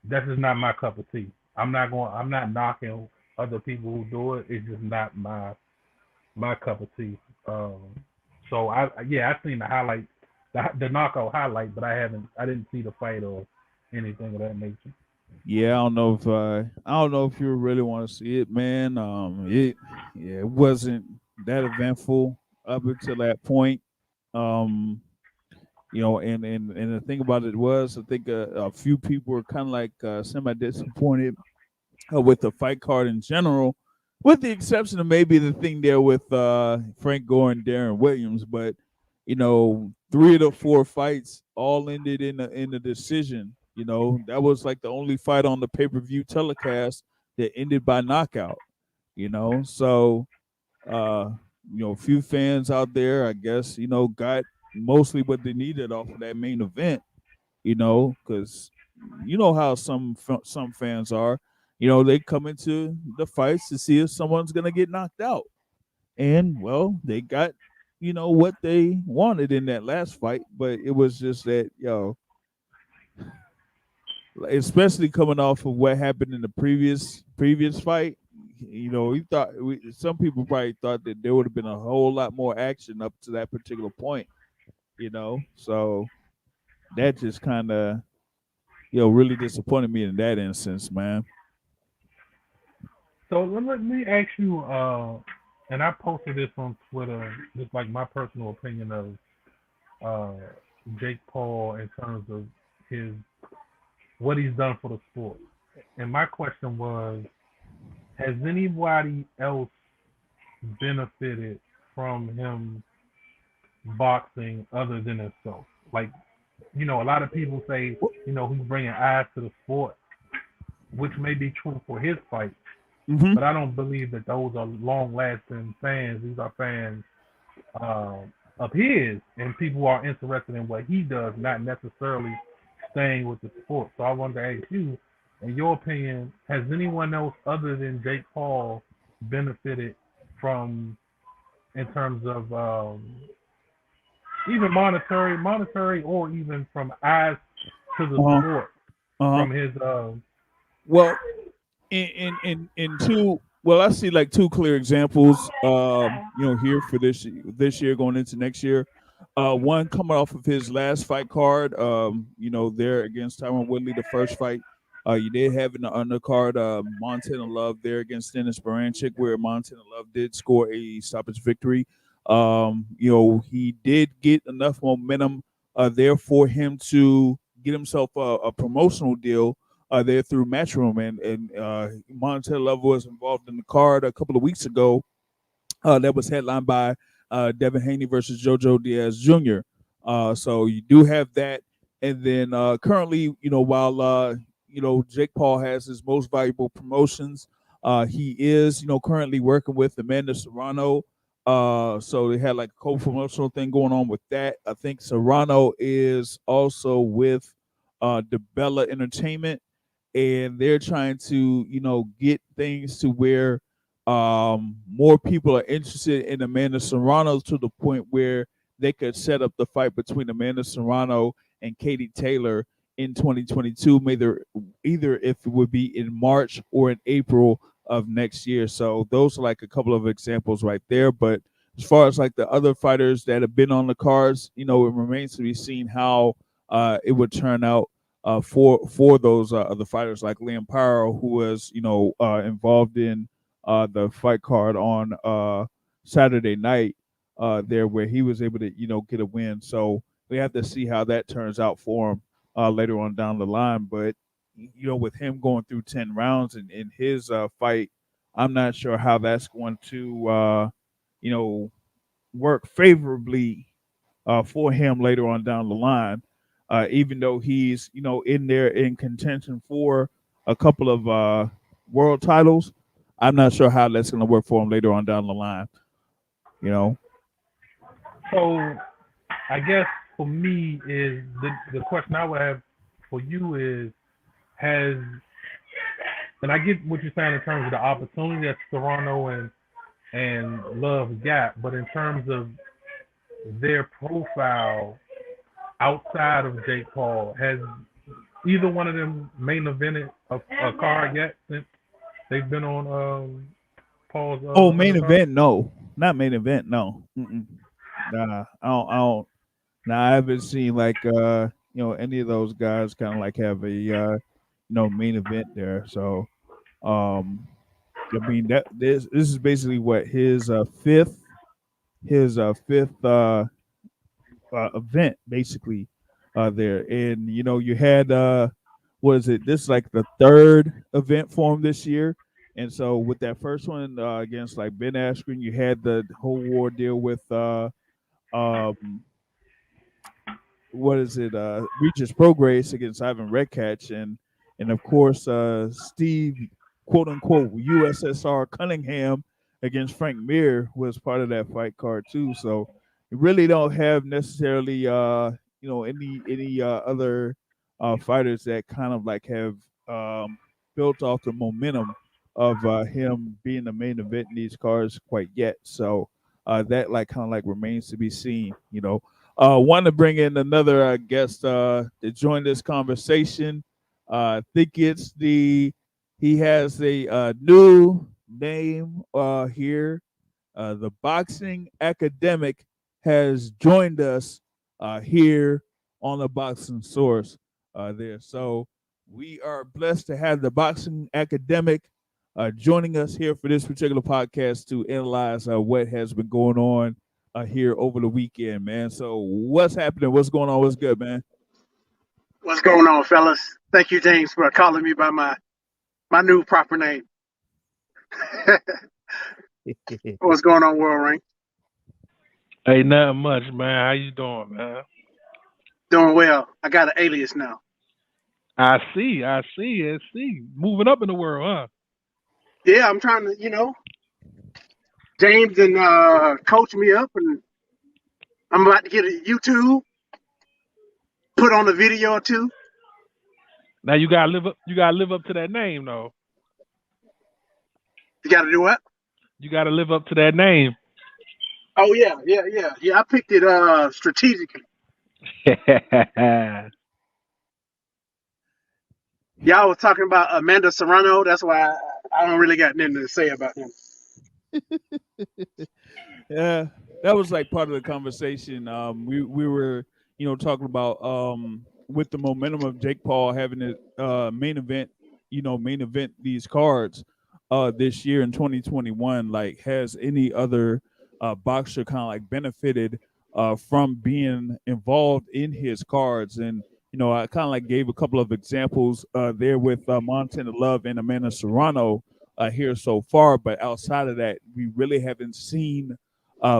That's just not my cup of tea. I'm not going. I'm not knocking other people who do it. It's just not my cup of tea. So I've seen the highlight, the knockout highlight, but I didn't see the fight or anything of that nature. Yeah, I don't know if you really want to see it, man. It wasn't that eventful up until that point. Um, and the thing about it was, I think a few people were kind of like semi disappointed with the fight card in general, with the exception of maybe the thing there with Frank Gore and Darren Williams. But three of the four fights all ended in a decision. That was like the only fight on the pay per view telecast that ended by knockout. So uh, a few fans out there, I guess, got mostly what they needed off of that main event. Because you know how some fans are. They come into the fights to see if someone's gonna get knocked out, and well, they got what they wanted in that last fight, but it was just that especially coming off of what happened in the previous fight. Some people probably thought that there would have been a whole lot more action up to that particular point. So that just kind of really disappointed me in that instance, man. So let me ask you, and I posted this on Twitter, just like my personal opinion of uh, Jake Paul in terms of his what he's done for the sport. And my question was, has anybody else benefited from him boxing other than himself? Like, a lot of people say, he's bringing eyes to the sport, which may be true for his fight, Mm-hmm. but I don't believe that those are long-lasting fans. These are fans uh, of his, and people are interested in what he does, not necessarily staying with the sport. So I wanted to ask you, in your opinion, has anyone else other than Jake Paul benefited from, in terms of even monetary, or even from eyes to the Uh-huh. sport Uh-huh. from his Well, in two, well, I see like two clear examples here for this year going into next year. One coming off of his last fight card, there against Tyron Woodley, the first fight. You did have in the undercard Montana Love there against Dennis Baranchik, where Montana Love did score a stoppage victory. He did get enough momentum there for him to get himself a promotional deal there through Matchroom, and Montana Love was involved in the card a couple of weeks ago. That was headlined by Devin Haney versus JoJo Diaz Jr. So you do have that, and then currently, while Jake Paul has his most valuable promotions, He is, currently working with Amanda Serrano. So they had like a co-promotional thing going on with that. I think Serrano is also with DeBella Entertainment, and they're trying to, get things to where more people are interested in Amanda Serrano to the point where they could set up the fight between Amanda Serrano and Katie Taylor in 2022, either if it would be in March or in April of next year. So those are like a couple of examples right there. But as far as like the other fighters that have been on the cards, it remains to be seen how it would turn out for those other fighters like Liam Pyro, who was involved in the fight card on Saturday night there, where he was able to get a win. So we have to see how that turns out for him later on down the line. But with him going through 10 rounds in his fight, I'm not sure how that's going to work favorably for him later on down the line. Even though he's in there in contention for a couple of world titles, I'm not sure how that's going to work for him later on down the line. So I guess for me is the question I would have for you is has and I get what you're saying in terms of the opportunity that Serrano and Love got, but in terms of their profile outside of Jake Paul, has either one of them main evented a card yet since they've been on Paul's? Main event? No, not main event. No, nah, I don't. Nah, I haven't seen like any of those guys kind of like have a main event there. So, I mean that this is basically what his fifth event basically there, and you had what is it? This is like the third event for him this year. And so with that first one against like Ben Askren, you had the whole war deal with um what is it? Regis Prograis against Ivan Redkach, and of course Steve quote unquote USSR Cunningham against Frank Mir was part of that fight card too. So you really don't have necessarily any other fighters that kind of like have built off the momentum of him being the main event in these cards quite yet. So that like kind of like remains to be seen. Want to bring in another guest to join this conversation. I think he has a new name here. The boxing academic has joined us here on the Boxing Source there. So we are blessed to have the boxing academic joining us here for this particular podcast to analyze what has been going on here over the weekend, man. So what's happening? What's going on? What's good, man? What's going on, fellas? Thank you, James, for calling me by my new proper name. What's going on, World Ring? Hey, nothing much, man. How you doing, man? Doing well. I got an alias now. I see. Moving up in the world, huh? Yeah, I'm trying to, James and coach me up, and I'm about to get a YouTube, put on a video or two. Now you gotta live up. You gotta live up to that name, though. You got to do what? You gotta live up to that name. Oh yeah. I picked it strategically. Y'all was talking about Amanda Serrano. That's why I don't really got nothing to say about him. Yeah, that was like part of the conversation. We were talking about with the momentum of Jake Paul having a main event these cards this year in 2021. Like, has any other boxer kind of like benefited from being involved in his cards? And I kind of like gave a couple of examples there with Montana Love and Amanda Serrano here so far, but outside of that, we really haven't seen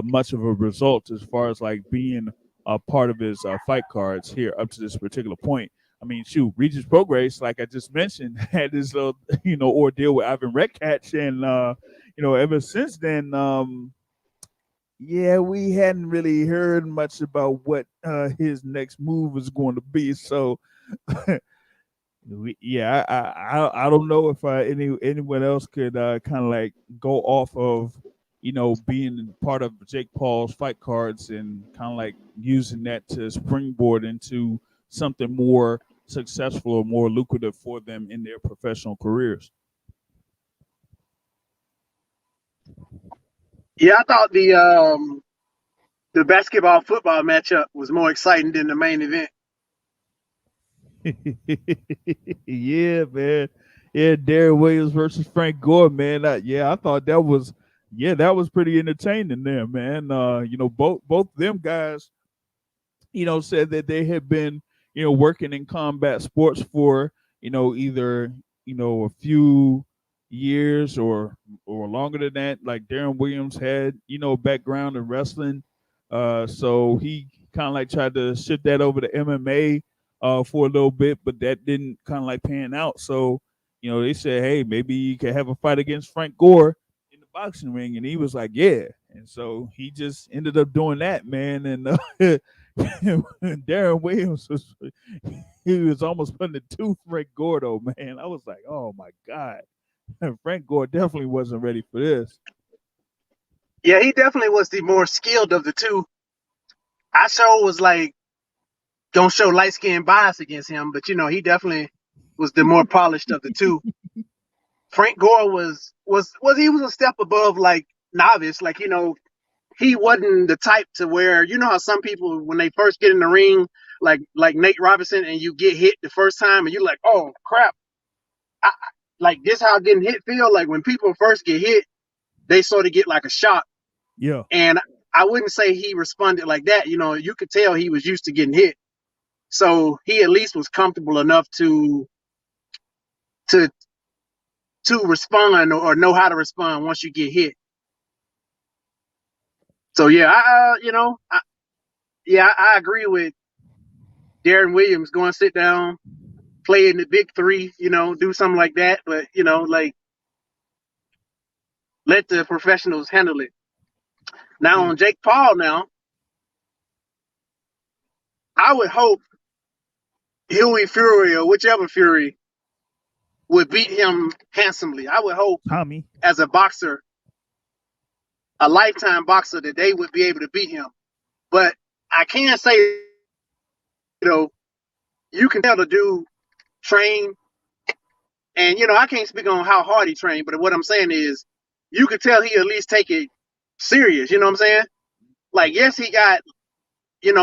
much of a result as far as like being a part of his fight cards here up to this particular point. I mean, shoot, Regis Prograis, like I just mentioned, had this ordeal with Ivan Redkach, and ever since then, yeah, we hadn't really heard much about what his next move was going to be. So, I don't know if anyone else could kind of like go off of being part of Jake Paul's fight cards and kind of like using that to springboard into something more successful or more lucrative for them in their professional careers. Yeah, I thought the basketball football matchup was more exciting than the main event. Yeah, man. Yeah, Darry Williams versus Frank Gore, man. I thought that was pretty entertaining there, man. Both them guys, said that they had been, working in combat sports for, either, a few years or longer than that. Like Darren Williams had, background in wrestling. So he kind of like tried to shift that over to MMA for a little bit, but that didn't kind of like pan out. So, they said, hey, maybe you could have a fight against Frank Gore in the boxing ring. And he was like, yeah. And so he just ended up doing that, man. And Darren Williams he was almost putting it to Frank Gore, though, man. I was like, oh my God. Frank Gore definitely wasn't ready for this. Yeah, he definitely was the more skilled of the two. I sure was like gonna show light skin bias against him, but he definitely was the more polished of the two. Frank Gore was he was a step above like novice, like he wasn't the type to where how some people when they first get in the ring, like Nate Robinson, and you get hit the first time and you're like, oh crap, like this how getting hit feel. Like when people first get hit, they sort of get like a shock. Yeah. And I wouldn't say he responded like that. You could tell he was used to getting hit. So he at least was comfortable enough to respond or know how to respond once you get hit. So yeah, I agree with Darren Williams. Go and sit down, play in the big three, do something like that. But like let the professionals handle it. Now on Jake Paul, now I would hope Huey Fury or whichever Fury would beat him handsomely. I would hope Tommy, as a boxer, a lifetime boxer, that they would be able to beat him. But I can say, you can tell the dude train, and I can't speak on how hard he trained, but what I'm saying is you could tell he at least take it serious. You know what I'm saying? Like, yes, he got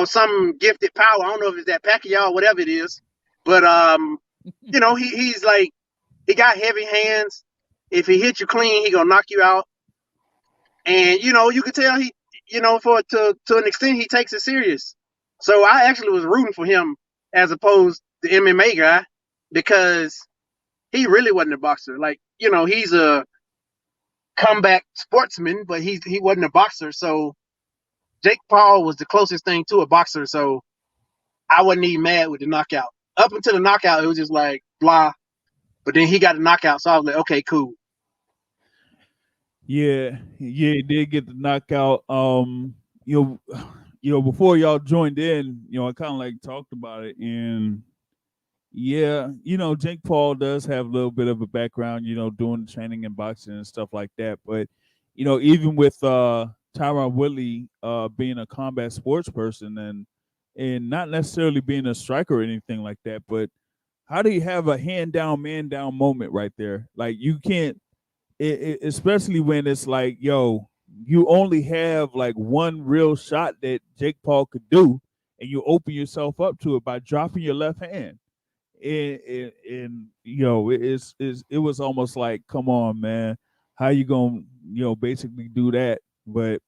some gifted power. I don't know if it's that Pacquiao or whatever it is, but he's like, he got heavy hands. If he hits you clean, he gonna knock you out. And you could tell he, to an extent, he takes it serious. So I actually was rooting for him as opposed to the MMA guy, because he really wasn't a boxer. Like, he's a comeback sportsman, but he wasn't a boxer. So Jake Paul was the closest thing to a boxer. So I wasn't even mad with the knockout. Up until the knockout, it was just like blah. But then he got a knockout, so I was like, okay, cool. Yeah, he did get the knockout. Before y'all joined in, I kind of like talked about it, and yeah, Jake Paul does have a little bit of a background, doing training in boxing and stuff like that. But even with Tyron Woodley being a combat sports person and not necessarily being a striker or anything like that, but how do you have a hand down, man down moment right there? Like, you can't, especially when it's like, yo, you only have like one real shot that Jake Paul could do, and you open yourself up to it by dropping your left hand. And it was almost like, come on, man, how you gonna basically do that? But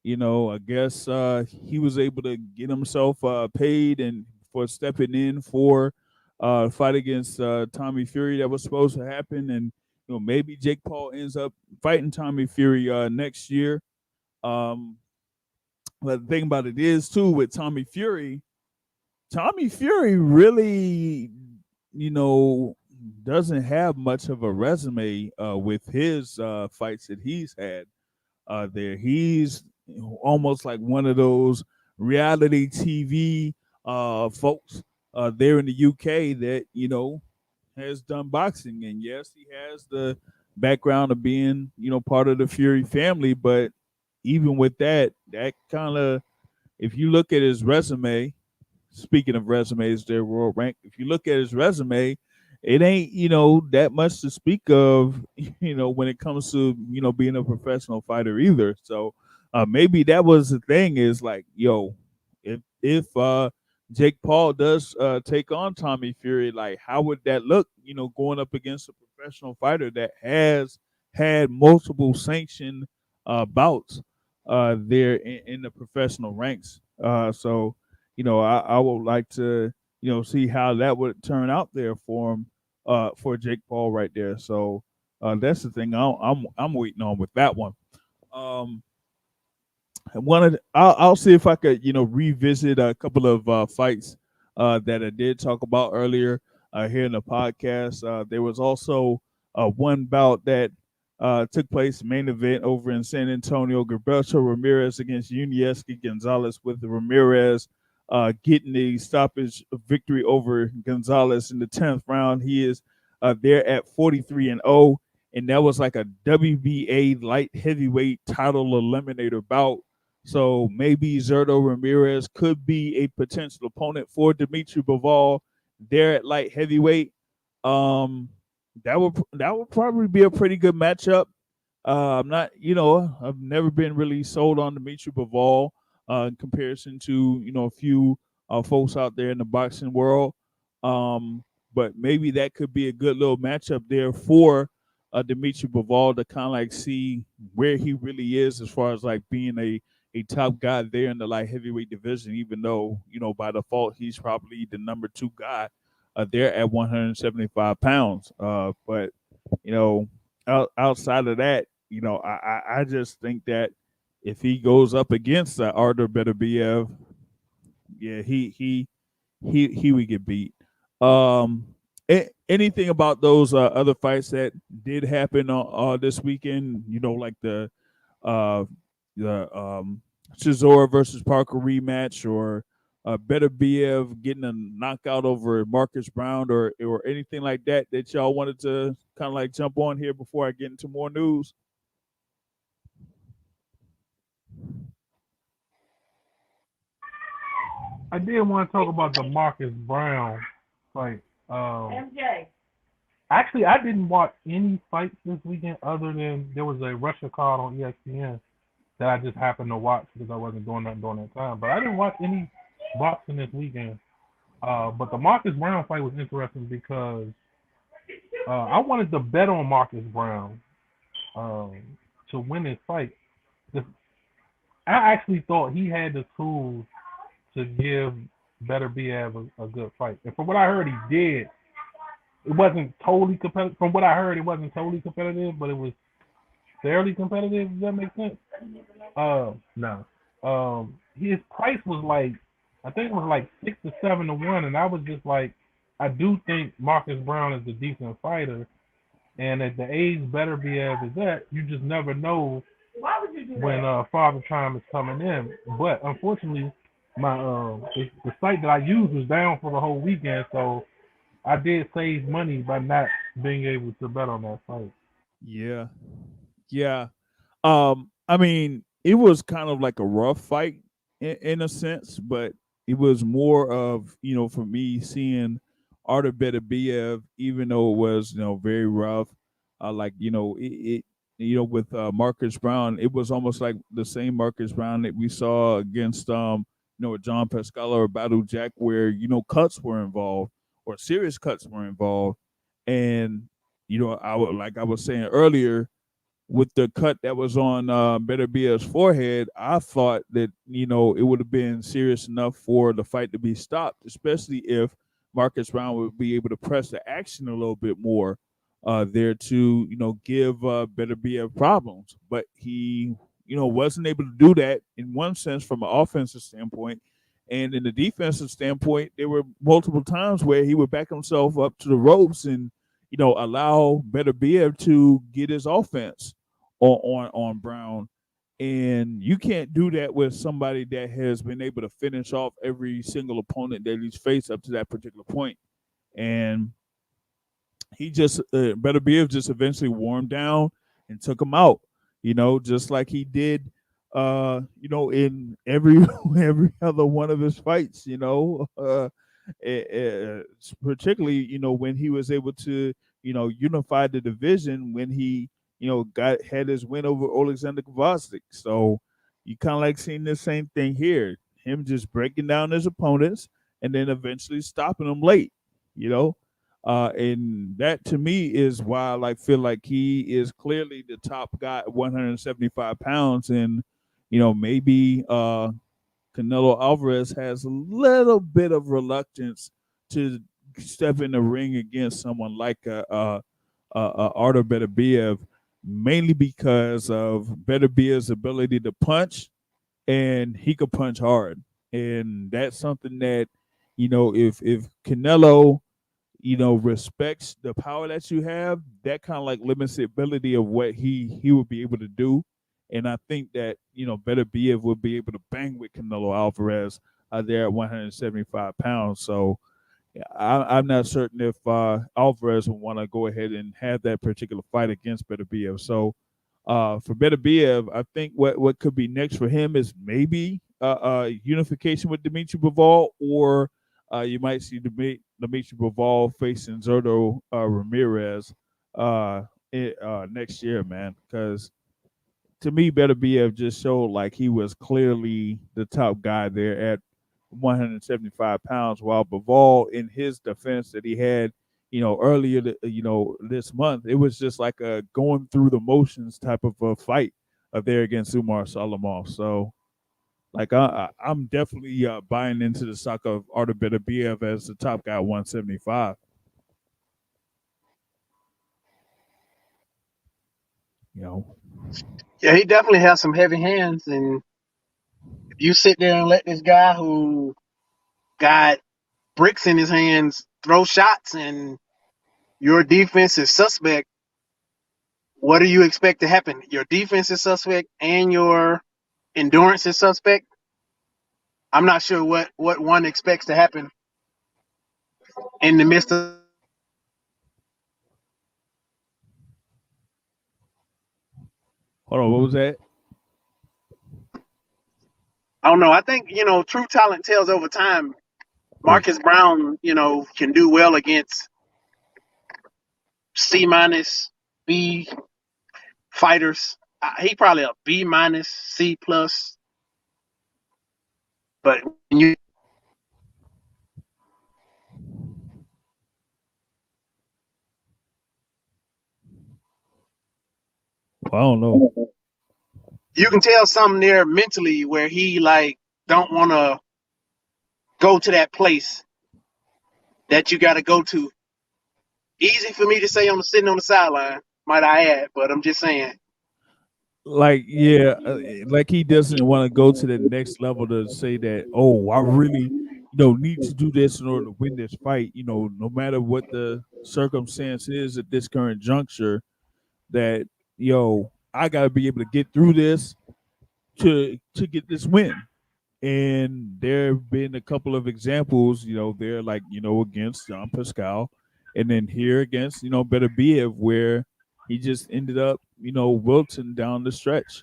I guess he was able to get himself paid and for stepping in for fight against Tommy Fury that was supposed to happen, and maybe Jake Paul ends up fighting Tommy Fury next year. But the thing about it is too, with Tommy Fury, Tommy Fury really, you know, doesn't have much of a resume with his fights that he's had there. He's almost like one of those reality TV folks there in the UK that, has done boxing. And yes, he has the background of being, part of the Fury family. But even with that, that kind of, if you look at his resume, speaking of resumes, their world rank. If you look at his resume, it ain't that much to speak of. When it comes to being a professional fighter either. So maybe that was the thing. Is like, yo, if Jake Paul does take on Tommy Fury, like how would that look? Going up against a professional fighter that has had multiple sanctioned bouts there in the professional ranks. So I would like to, see how that would turn out there for him, for Jake Paul right there. So that's the thing I'm waiting on with that one. Um, I'll see if I could, revisit a couple of fights that I did talk about earlier here in the podcast. There was also one bout that took place, main event over in San Antonio. Gilberto Ramirez against Yunieski Gonzalez, with Ramirez getting the stoppage victory over Gonzalez in the 10th round. He is there at 43-0, and that was like a WBA light heavyweight title eliminator bout. So maybe Zerto Ramirez could be a potential opponent for Dimitri Bivol there at light heavyweight. Um, that would probably be a pretty good matchup. I'm not, I've never been really sold on Dimitri Bivol in comparison to a few folks out there in the boxing world. Um, but maybe that could be a good little matchup there for Dimitri Bivol to kind of like see where he really is as far as like being a top guy there in the light heavyweight division, even though, by default, he's probably the number 2 guy there at 175 pounds. But, outside of that, I just think that if he goes up against Artur Beterbiev, yeah, he would get beat. Um, anything about those other fights that did happen this weekend? Like uh, the Chisora versus Parker rematch, or Beterbiev getting a knockout over Marcus Brown, or anything like that that y'all wanted to kind of like jump on here before I get into more news. I did want to talk about the Marcus Brown fight. MJ. Actually, I didn't watch any fights this weekend other than there was a Russia card on ESPN that I just happened to watch because I wasn't doing nothing during that time. But I didn't watch any boxing this weekend. But the Marcus Brown fight was interesting because I wanted to bet on Marcus Brown to win this fight. I actually thought he had the tools to give Beterbiev a good fight. And from what I heard, he did. It wasn't totally competitive. From what I heard, it wasn't totally competitive, but it was fairly competitive. Does that make sense? No. His price was like, I think it was like 6 to 7 to 1, and I was just like, I do think Marcus Brown is a decent fighter, and at the age Beterbiev is at, you just never know when Father Time is coming in. But unfortunately, my the site that I used was down for the whole weekend, so I did save money by not being able to bet on that fight. Yeah, yeah. I mean, it was kind of like a rough fight in a sense, but it was more of, for me seeing Artur Beterbiev, even though it was, very rough. Like, with Marcus Brown, it was almost like the same Marcus Brown that we saw against, John Pascala or Battle Jack, where, cuts were involved, or serious cuts were involved. And, like I was saying earlier, with the cut that was on Beterbiev's forehead, I thought that it would have been serious enough for the fight to be stopped, especially if Marcus Brown would be able to press the action a little bit more there to give Beterbiev problems. But he wasn't able to do that in one sense from an offensive standpoint, And in the defensive standpoint, there were multiple times where he would back himself up to the ropes and allow Beterbiev to get his offense on Brown. And you can't do that with somebody that has been able to finish off every single opponent that he's faced up to that particular point. And he just Beterbiev just eventually wore him down and took him out. Just like he did in every other one of his fights. Particularly when he was able to unify the division when he had his win over Alexander Kovacic. So you kind of like seeing the same thing here. Him just breaking down his opponents and then eventually stopping them late. And that to me is why I feel like he is clearly the top guy at 175 pounds, and maybe Canelo Alvarez has a little bit of reluctance to step in the ring against someone like Artur Beterbiev, mainly because of Beterbiev's ability to punch, and he could punch hard, and that's something that if Canelo respects the power that you have, that kind of limits the ability of what he would be able to do. And I think that, Beterbiev would be able to bang with Canelo Alvarez there at 175 pounds. So I'm not certain if Alvarez would want to go ahead and have that particular fight against Beterbiev. So for Beterbiev, I think what could be next for him is maybe unification with Dimitri Bivol, or you might see Dimitri Bivol facing Zurdo Ramirez next year, man. Because to me, Beterbiev just showed like he was clearly the top guy there at 175 pounds, while Bivol, in his defense that he had, earlier, this month, it was just like a going through the motions type of a fight there against Umar Salamov. So, I'm definitely buying into the stock of Artur Beterbiev as the top guy at 175. Yeah, he definitely has some heavy hands, and if you sit there and let this guy who got bricks in his hands throw shots and your defense is suspect, what do you expect to happen? Your defense is suspect and your endurance is suspect. I'm not sure what one expects to happen in the midst of. Hold on, what was that? I don't know. I think, true talent tells over time. Marcus Brown, can do well against C minus, B fighters. He probably a B minus, C plus. But when you I don't know. you can tell something there mentally where he don't want to go to that place that you got to go to. Easy for me to say sitting on the sideline, might I add, but I'm just saying. Like he doesn't want to go to the next level to say that, oh, I really, need to do this in order to win this fight. No matter what the circumstance is at this current juncture, that I got to be able to get through this to get this win. And there have been a couple of examples, there against Jean Pascal, and then here against Beterbiev, where he just ended up wilting down the stretch.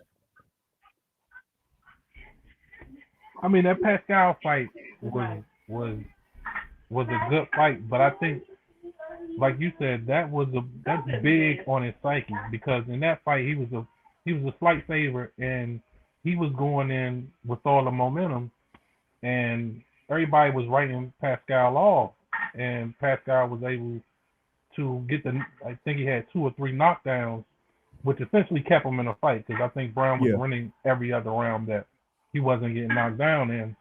I mean, that Pascal fight was a good fight, but I think, like you said, that's big on his psyche, because in that fight he was a slight favorite, and he was going in with all the momentum, and everybody was writing Pascal off, and Pascal was able to get I think he had 2 or 3 knockdowns, which essentially kept him in a fight, because I think Brown was winning every other round that he wasn't getting knocked down in.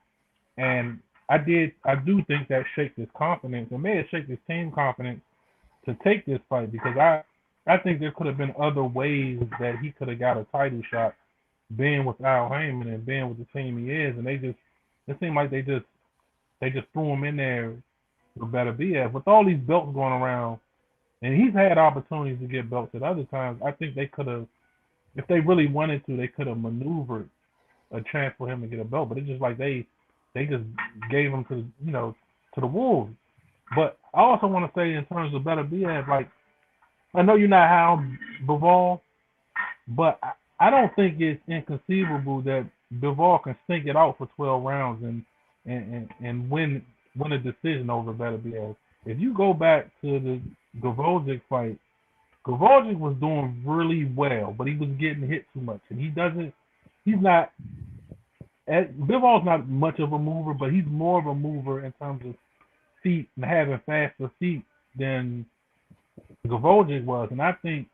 And I do think that shaked his confidence. It may have shaken his team confidence to take this fight, because I think there could have been other ways that he could have got a title shot, being with Al Heyman and being with the team he is, and it seemed like they just They just threw him in there with better BF. With all these belts going around, and he's had opportunities to get belts at other times. I think they could have, if they really wanted to, they could have maneuvered a chance for him to get a belt. But it's just like they just gave him to to the Wolves. But I also want to say in terms of better BF, like I know you're not high on Bivol, but I don't think it's inconceivable that Bivol can stink it out for 12 rounds and win a decision over better BF. If you go back to the Gavojic fight, Gavojic was doing really well, but he was getting hit too much, and he's not. Bivol's not much of a mover, but he's more of a mover in terms of feet and having faster feet than Gavojic was, and I think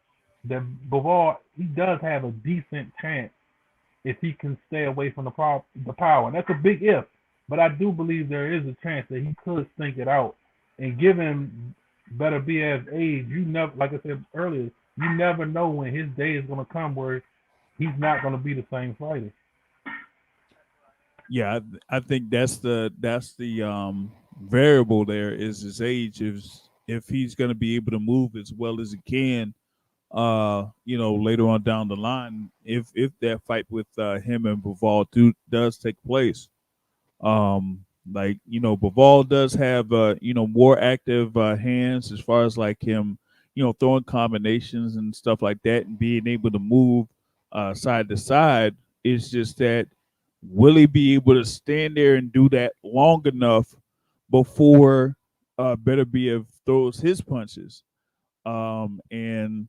that Bivol he does have a decent chance if he can stay away from the power. And that's a big if, but I do believe there is a chance that he could stink it out. And given better BF's age, you never, like I said earlier, you never know when his day is going to come where he's not going to be the same fighter. Yeah, I think that's the variable there is his age. If he's going to be able to move as well as he can, later on down the line, if that fight with him and Bivol does take place, Bivol does have more active hands as far as like him, throwing combinations and stuff like that, and being able to move side to side. It's just that will he be able to stand there and do that long enough before Better BF throws his punches? And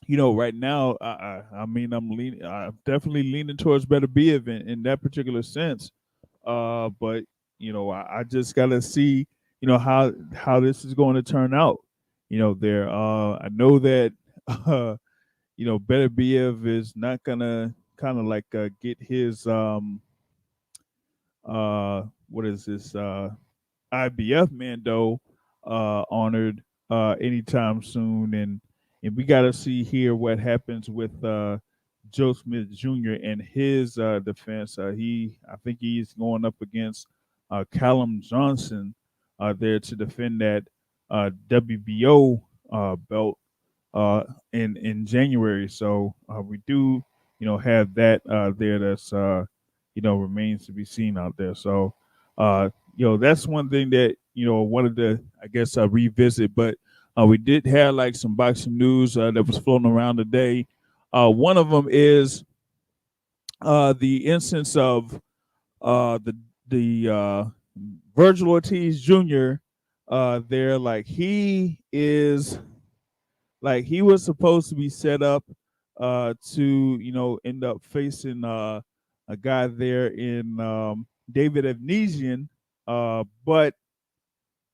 right now, I'm definitely leaning towards Better BF in that particular sense. But I just gotta see, how this is going to turn out. I know that Better BF is not gonna kind of like get his what is this IBF Mando honored anytime soon, and we got to see here what happens with Joe Smith Jr. and his defense. I think he's going up against Callum Johnson there to defend that WBO belt in January. So we do have that there. That's remains to be seen out there. So that's one thing that wanted to, I guess, revisit. But we did have like some boxing news that was floating around today. One of them is the instance of the Virgil Ortiz Jr. There, like he was supposed to be set up to end up facing a guy there in David Evnesian, but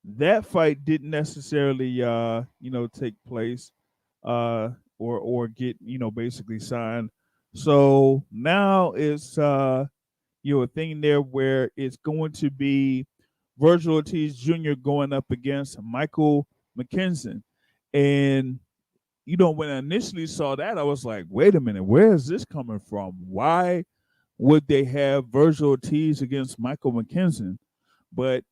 that fight didn't necessarily take place or get basically signed. So now it's a thing there where it's going to be Virgil Ortiz Jr. going up against Michael McKinson. And when I initially saw that, I was like, wait a minute, where is this coming from? Why would they have Virgil Ortiz against Michael McKinson? But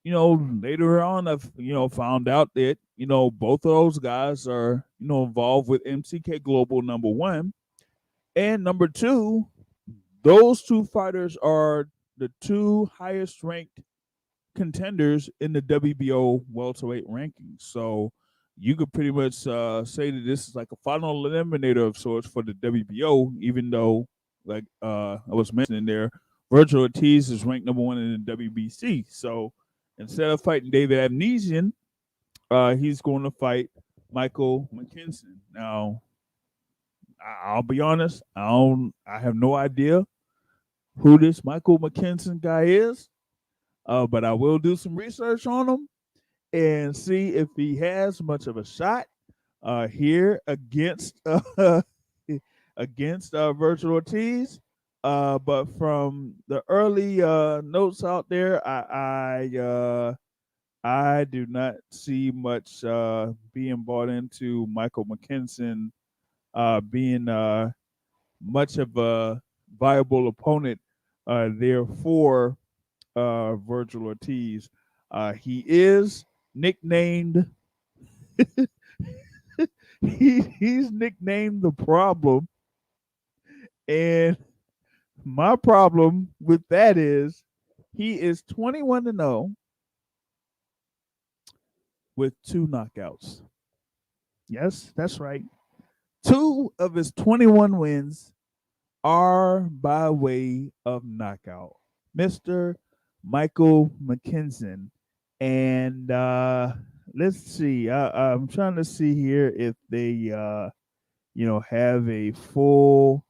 later on, I've found out that both of those guys are involved with MCK Global, number one, and number two. Those two fighters are the two highest ranked contenders in the WBO welterweight rankings. So you could pretty much say that this is like a final eliminator of sorts for the WBO, even though, like I was mentioning there, Virgil Ortiz is ranked number one in the WBC. So instead of fighting David Evnesian, he's going to fight Michael McKinson. Now, I'll be honest, I have no idea who this Michael McKinson guy is, but I will do some research on him and see if he has much of a shot here against Virgil Ortiz. But from the early notes out there, I do not see much being bought into Michael McKinson being much of a viable opponent there for Virgil Ortiz. He is nicknamed he's nicknamed the problem, and my problem with that is he is 21-0 with 2 knockouts. Yes, that's right. 2 of his 21 wins are by way of knockout. Mr. Michael McKinson. And let's see. I'm trying to see here if they have a full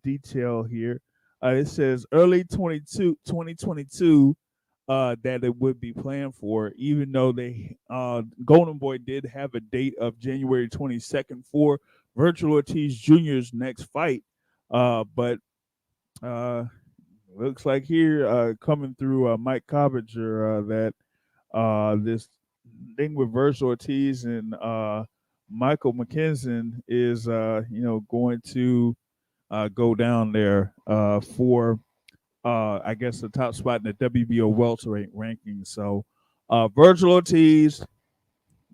detail here. It says early 2022 that it would be planned for, even though they Golden Boy did have a date of January 22nd for Virgil Ortiz Jr.'s next fight. But looks like here coming through Mike Cobbinger that this thing with Virgil Ortiz and Michael McKinson is going to go down there for I guess the top spot in the WBO welterweight ranking. So Virgil Ortiz,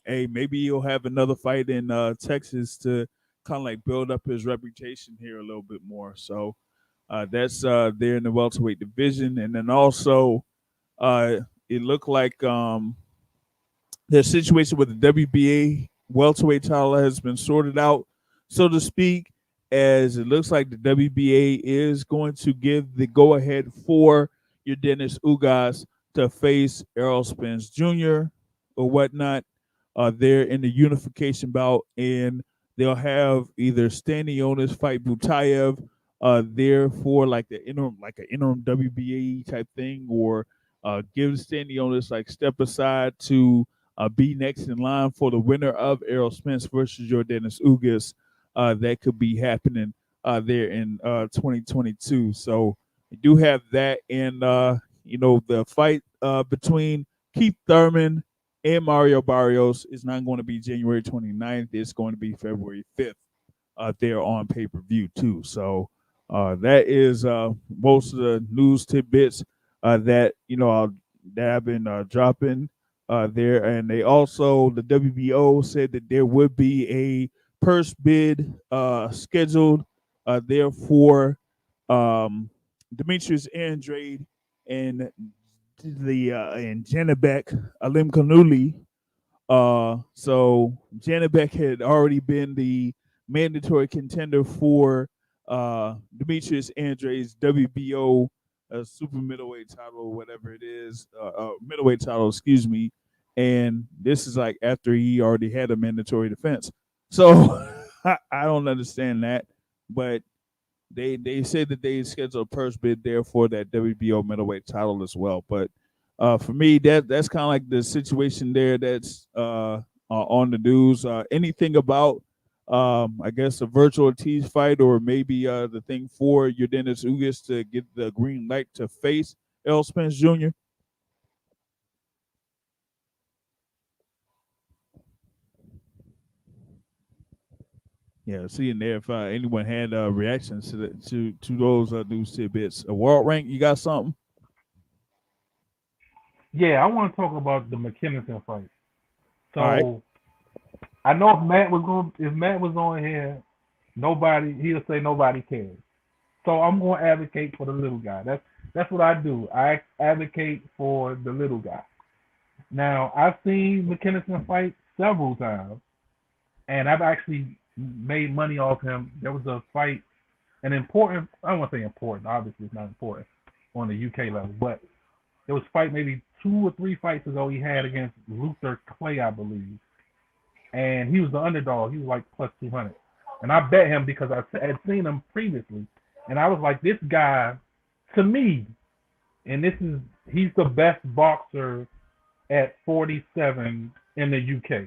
hey, maybe he'll have another fight in Texas to kind of like build up his reputation here a little bit more. So that's there in the welterweight division, and then also it looked like the situation with the WBA welterweight title has been sorted out, so to speak, as it looks like the WBA is going to give the go ahead for your Dennis Ugas to face Errol Spence Jr. or whatnot there in the unification bout, and they'll have either Stanionis fight Butayev there for like an interim WBA type thing, or give Stanionis like step aside to be next in line for the winner of Errol Spence versus Yordenis Ugas. That could be happening there in 2022. So we do have that, and the fight between Keith Thurman and Mario Barrios is not going to be January 29th. It's going to be February 5th there on pay-per-view too. So that is most of the news tidbits that I've been dropping there. And they also, the WBO said that there would be a purse bid scheduled there for Demetrius Andrade and and Janabek Alimkanuli. So Janabek had already been the mandatory contender for Demetrius Andrade's WBO super middleweight title, or whatever it is, middleweight title, excuse me. And this is like after he already had a mandatory defense. So I don't understand that, but they said that they scheduled a purse bid there for that WBO middleweight title as well. But for me, that's kind of like the situation there that's on the news. Anything about I guess a Virgil Ortiz fight, or maybe the thing for Yordenis Ugas to get the green light to face Errol Spence Jr.? Yeah, seeing there if anyone had reactions to those news tidbits. World Rank, you got something? Yeah, I want to talk about the McKinnon fight. So All right. I know if Matt was on here, he'll say nobody cares. So I'm going to advocate for the little guy. That's what I do. I advocate for the little guy. Now I've seen McKinnon fight several times, and I've actually made money off him. There was a fight, I don't want to say important. Obviously, it's not important on the UK level, but there was a fight maybe 2 or 3 fights ago he had against Luther Clay, I believe. And he was the underdog. He was like plus 200. And I bet him because I had seen him previously. And I was like, this guy, to me, and he's the best boxer at 47 in the UK.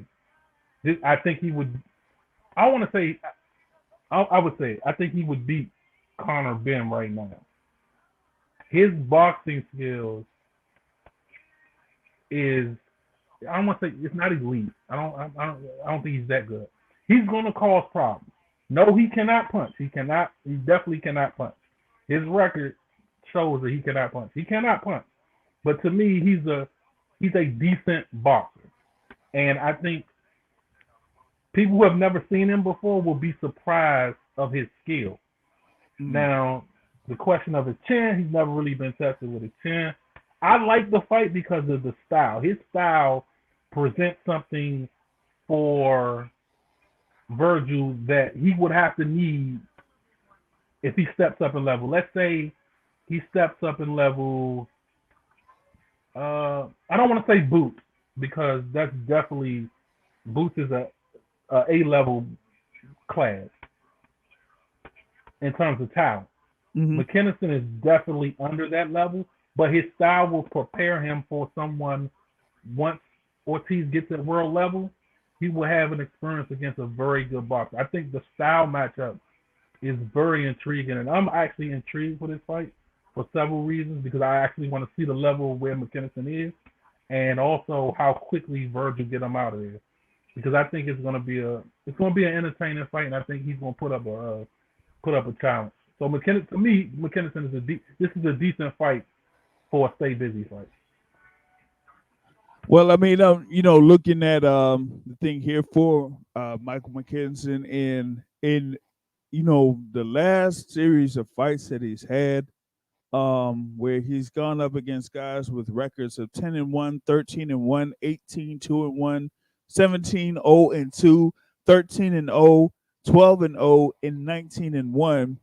I think he would, I want to say, I would say, I think he would beat Conor Benn right now. His boxing skills is, I don't want to say it's not elite. I don't think he's that good. He's going to cause problems. No, he cannot punch. He definitely cannot punch. His record shows that he cannot punch. He cannot punch. But to me, he's a decent boxer. And I think people who have never seen him before will be surprised of his skill. Now, the question of his chin, he's never really been tested with his chin. I like the fight because of the style. His style presents something for Virgil that he would have to need if he steps up in level. Let's say he steps up in level. I don't want to say Boots because that's definitely Boots is a level class in terms of talent. McKinnison is definitely under that level, but his style will prepare him for someone once Ortiz gets at world level. He will have an experience against a very good boxer. I think the style matchup is very intriguing, and I'm actually intrigued for this fight for several reasons because I actually want to see the level where McKinnison is, and also how quickly Virgil get him out of there. Because I think it's going to be an entertaining fight, and I think he's going to put up a challenge. So McKinnison, to me, McKinnison this is a decent fight for a stay busy fight. Well, I mean, looking at the thing here for Michael McKinnison in the last series of fights that he's had, where he's gone up against guys with records of 10-1, 13-1, 18-2-1, 17-0-2, 13-0, 12-0, and 19-1.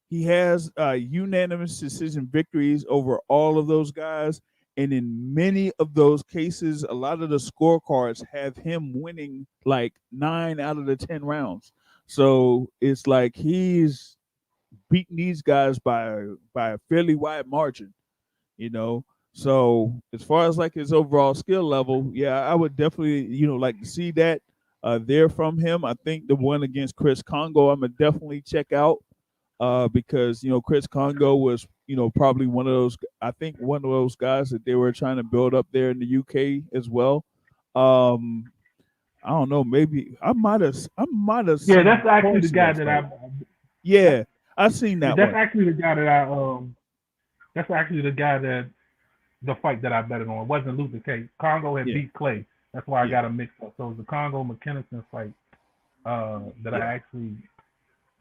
He has unanimous decision victories over all of those guys. And in many of those cases, a lot of the scorecards have him winning like 9 out of the 10 rounds. So it's like he's beating these guys by a fairly wide margin, So as far as like his overall skill level, yeah, I would definitely, like to see that there from him. I think the one against Chris Congo, I'm gonna definitely check out. Because Chris Congo was probably one of those guys that they were trying to build up there in the UK as well. I don't know, maybe I might have Yeah, that's actually the guy that I've seen that. That's actually the guy that that's actually the guy that the fight that I betted on. It wasn't Luther K. Congo had beat Clay. That's why I got him mixed up. So it was the Congo McKinnison fight that I actually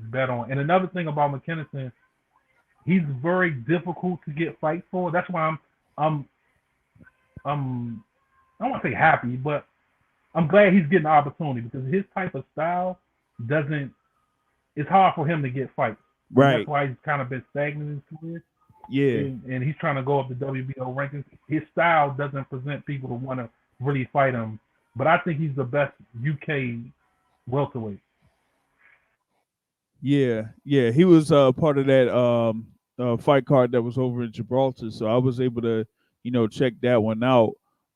bet on. And another thing about McKinnison, he's very difficult to get fights for. That's why I'm I don't want to say happy, but I'm glad he's getting the opportunity because his type of style it's hard for him to get fights. Right. And that's why he's kind of been stagnant in his career. Yeah. And he's trying to go up the WBO rankings. His style doesn't present people to want to really fight him. But I think he's the best UK welterweight. Yeah, he was part of that fight card that was over in Gibraltar, so I was able to, check that one out.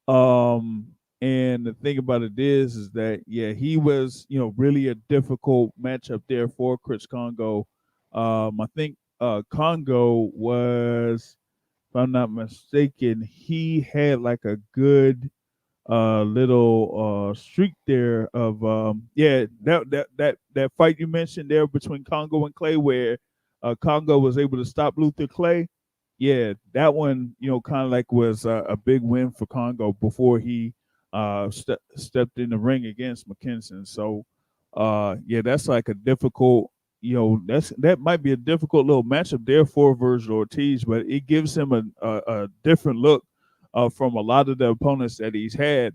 And the thing about it is that he was, really a difficult matchup there for Chris Congo. I think Congo was, if I'm not mistaken, he had like a good little streak there of that fight you mentioned there between Congo and Clay where Congo was able to stop Luther Clay. Yeah, that one, kind of like was a big win for Congo before he stepped in the ring against McKinnison. So that's like a difficult, that might be a difficult little matchup there for Virgil Ortiz, but it gives him a different look from a lot of the opponents that he's had,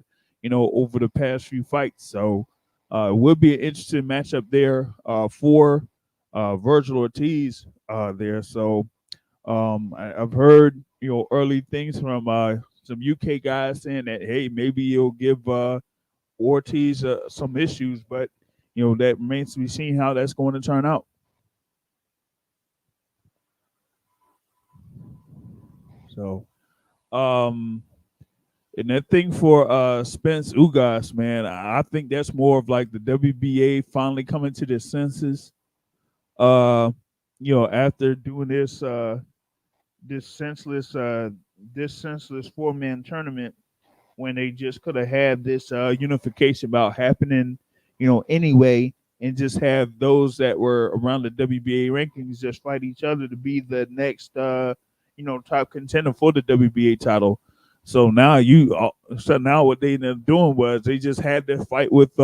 over the past few fights. So it would be an interesting matchup there for Virgil Ortiz there. So I've heard, early things from some UK guys saying that, hey, maybe you'll give Ortiz some issues, but, that remains to be seen how that's going to turn out. So, and that thing for Spence Ugas, man, I think that's more of like the WBA finally coming to their senses. After doing this senseless 4-man tournament when they just could have had this unification about happening, anyway, and just have those that were around the WBA rankings just fight each other to be the next top contender for the WBA title. So now what they ended up doing was they just had their fight with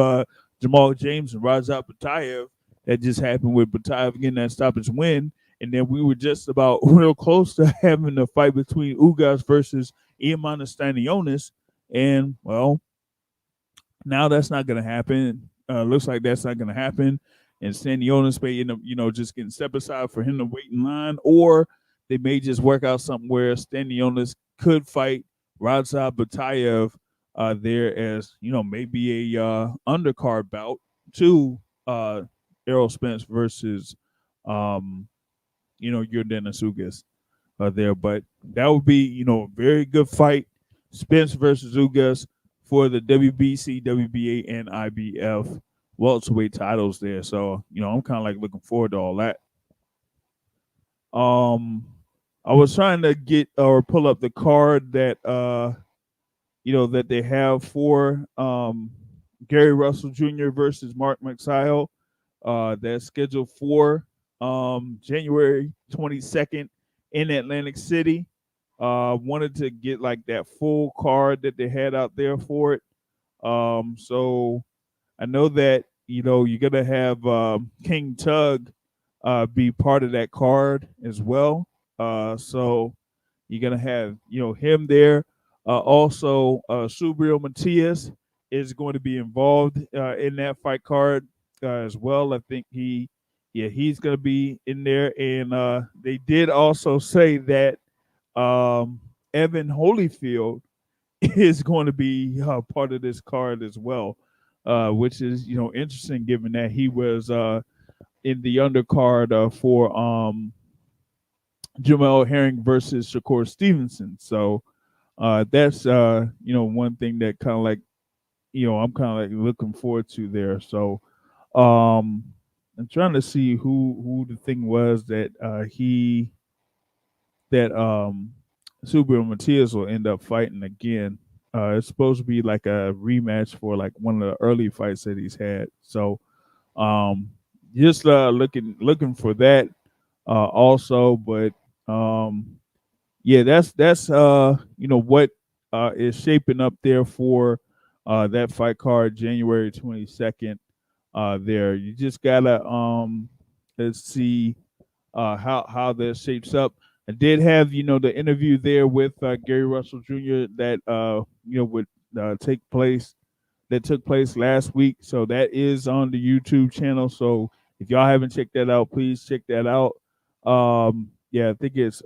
Jamal James and Rajat Batayev that just happened with Batayev getting that stoppage win. And then we were just about real close to having a fight between Ugas versus Iamana Stanionis. And, well, now that's not going to happen. Looks like that's not going to happen. And Stanionis may end up, just getting step aside for him to wait in line. Or they may just work out something where Stanionis could fight Rajat Batayev there as, maybe a undercard bout to Errol Spence versus Yordenis Ugas there. But that would be, a very good fight. Spence versus Ugas for the WBC, WBA, and IBF welterweight titles there. So, I'm kind of like looking forward to all that. I was trying to get or pull up the card that that they have for Gary Russell Jr. versus Mark McSile. That's scheduled for January 22nd in Atlantic City. Wanted to get like that full card that they had out there for it. So I know that you're gonna have King Tug be part of that card as well. So you're gonna have him there. Also, Subriel Matias is going to be involved in that fight card as well. I think he's going to be in there. And they did also say that Evan Holyfield is going to be part of this card as well, which is interesting given that he was in the undercard for Jamel Herring versus Shakur Stevenson. So that's one thing that kind of like I'm kind of like looking forward to there. So I'm trying to see who the thing was that Subriel Matias will end up fighting again. It's supposed to be like a rematch for like one of the early fights that he's had. So just looking for that also. But yeah, that's what is shaping up there for that fight card January 22nd. There, you just gotta let's see how that shapes up. I did have the interview there with Gary Russell Jr. that would take place that took place last week. So that is on the YouTube channel. So if y'all haven't checked that out, please check that out. Yeah, I think it's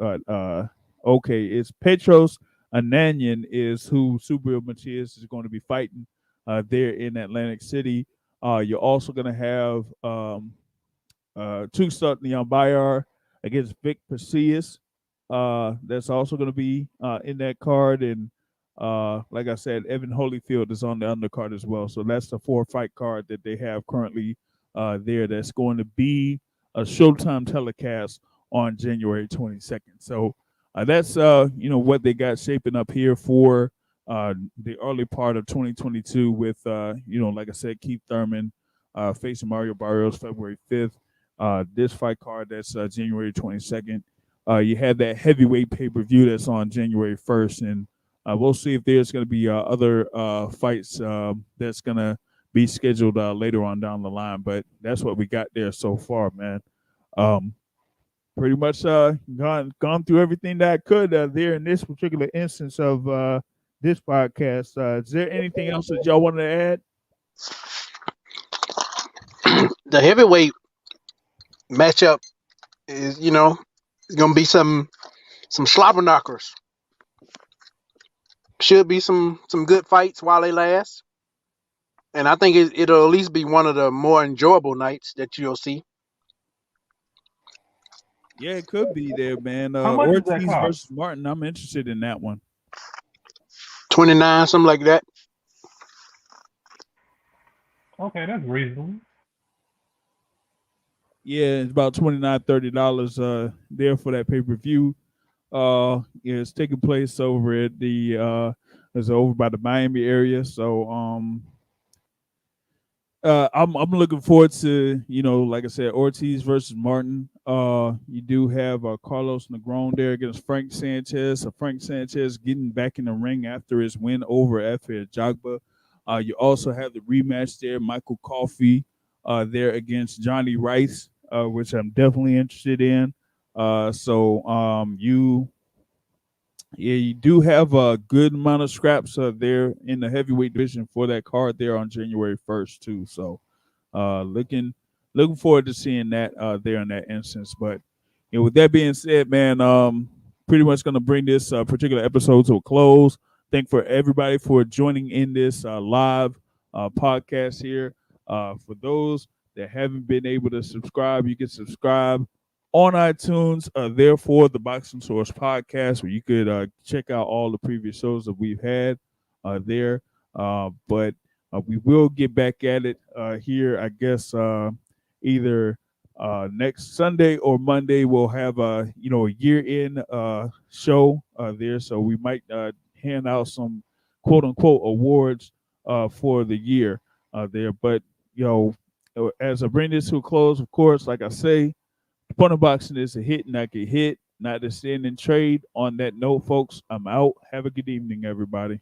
okay. It's Petros Ananyan is who Subriel Matias is going to be fighting there in Atlantic City. You're also going to have Tuksut Nyambayar against Vic Pasillas. That's also going to be in that card. And like I said, Evan Holyfield is on the undercard as well. So that's the 4-fight card that they have currently there. That's going to be a Showtime telecast on January 22nd. So that's what they got shaping up here for the early part of 2022 with like I said, Keith Thurman facing Mario Barrios February 5th. This fight card that's January 22nd. You have that heavyweight pay-per-view that's on January 1st, and we'll see if there's going to be other fights that's going to be scheduled later on down the line. But that's what we got there so far, man. Pretty much gone through everything that I could there in this particular instance of this podcast. Is there anything else that y'all wanted to add? The heavyweight matchup is, it's gonna be some slobber knockers. Should be some good fights while they last, and I think it'll at least be one of the more enjoyable nights that you'll see. Yeah, it could be there, man. Ortiz versus Martin. I'm interested in that one. 29, something like that. Okay, that's reasonable. Yeah, it's about $29-$30 there for that pay-per-view. Yeah, it's taking place over at the it's over by the Miami area. So I'm looking forward to like I said, Ortiz versus Martin. You do have Carlos Negron there against Frank Sanchez. Frank Sanchez getting back in the ring after his win over Efe Ajagba. You also have the rematch there, Michael Coffey there against Johnny Rice, which I'm definitely interested in. You do have a good amount of scraps there in the heavyweight division for that card there on January 1st too. So looking forward to seeing that there in that instance. But with that being said, man, pretty much going to bring this particular episode to a close. Thank for everybody for joining in this live podcast here. For those that haven't been able to subscribe, you can subscribe on iTunes. Therefore, the Boxing Source podcast, where you could check out all the previous shows that we've had there. But we will get back at it here, I guess, either next Sunday or Monday. We'll have a year-end show there, so we might hand out some quote-unquote awards for the year there. But as I bring this to a close, of course, like I say, the point of boxing is a hit, not get hit, not to stand and trade. On that note, folks, I'm out. Have a good evening, everybody.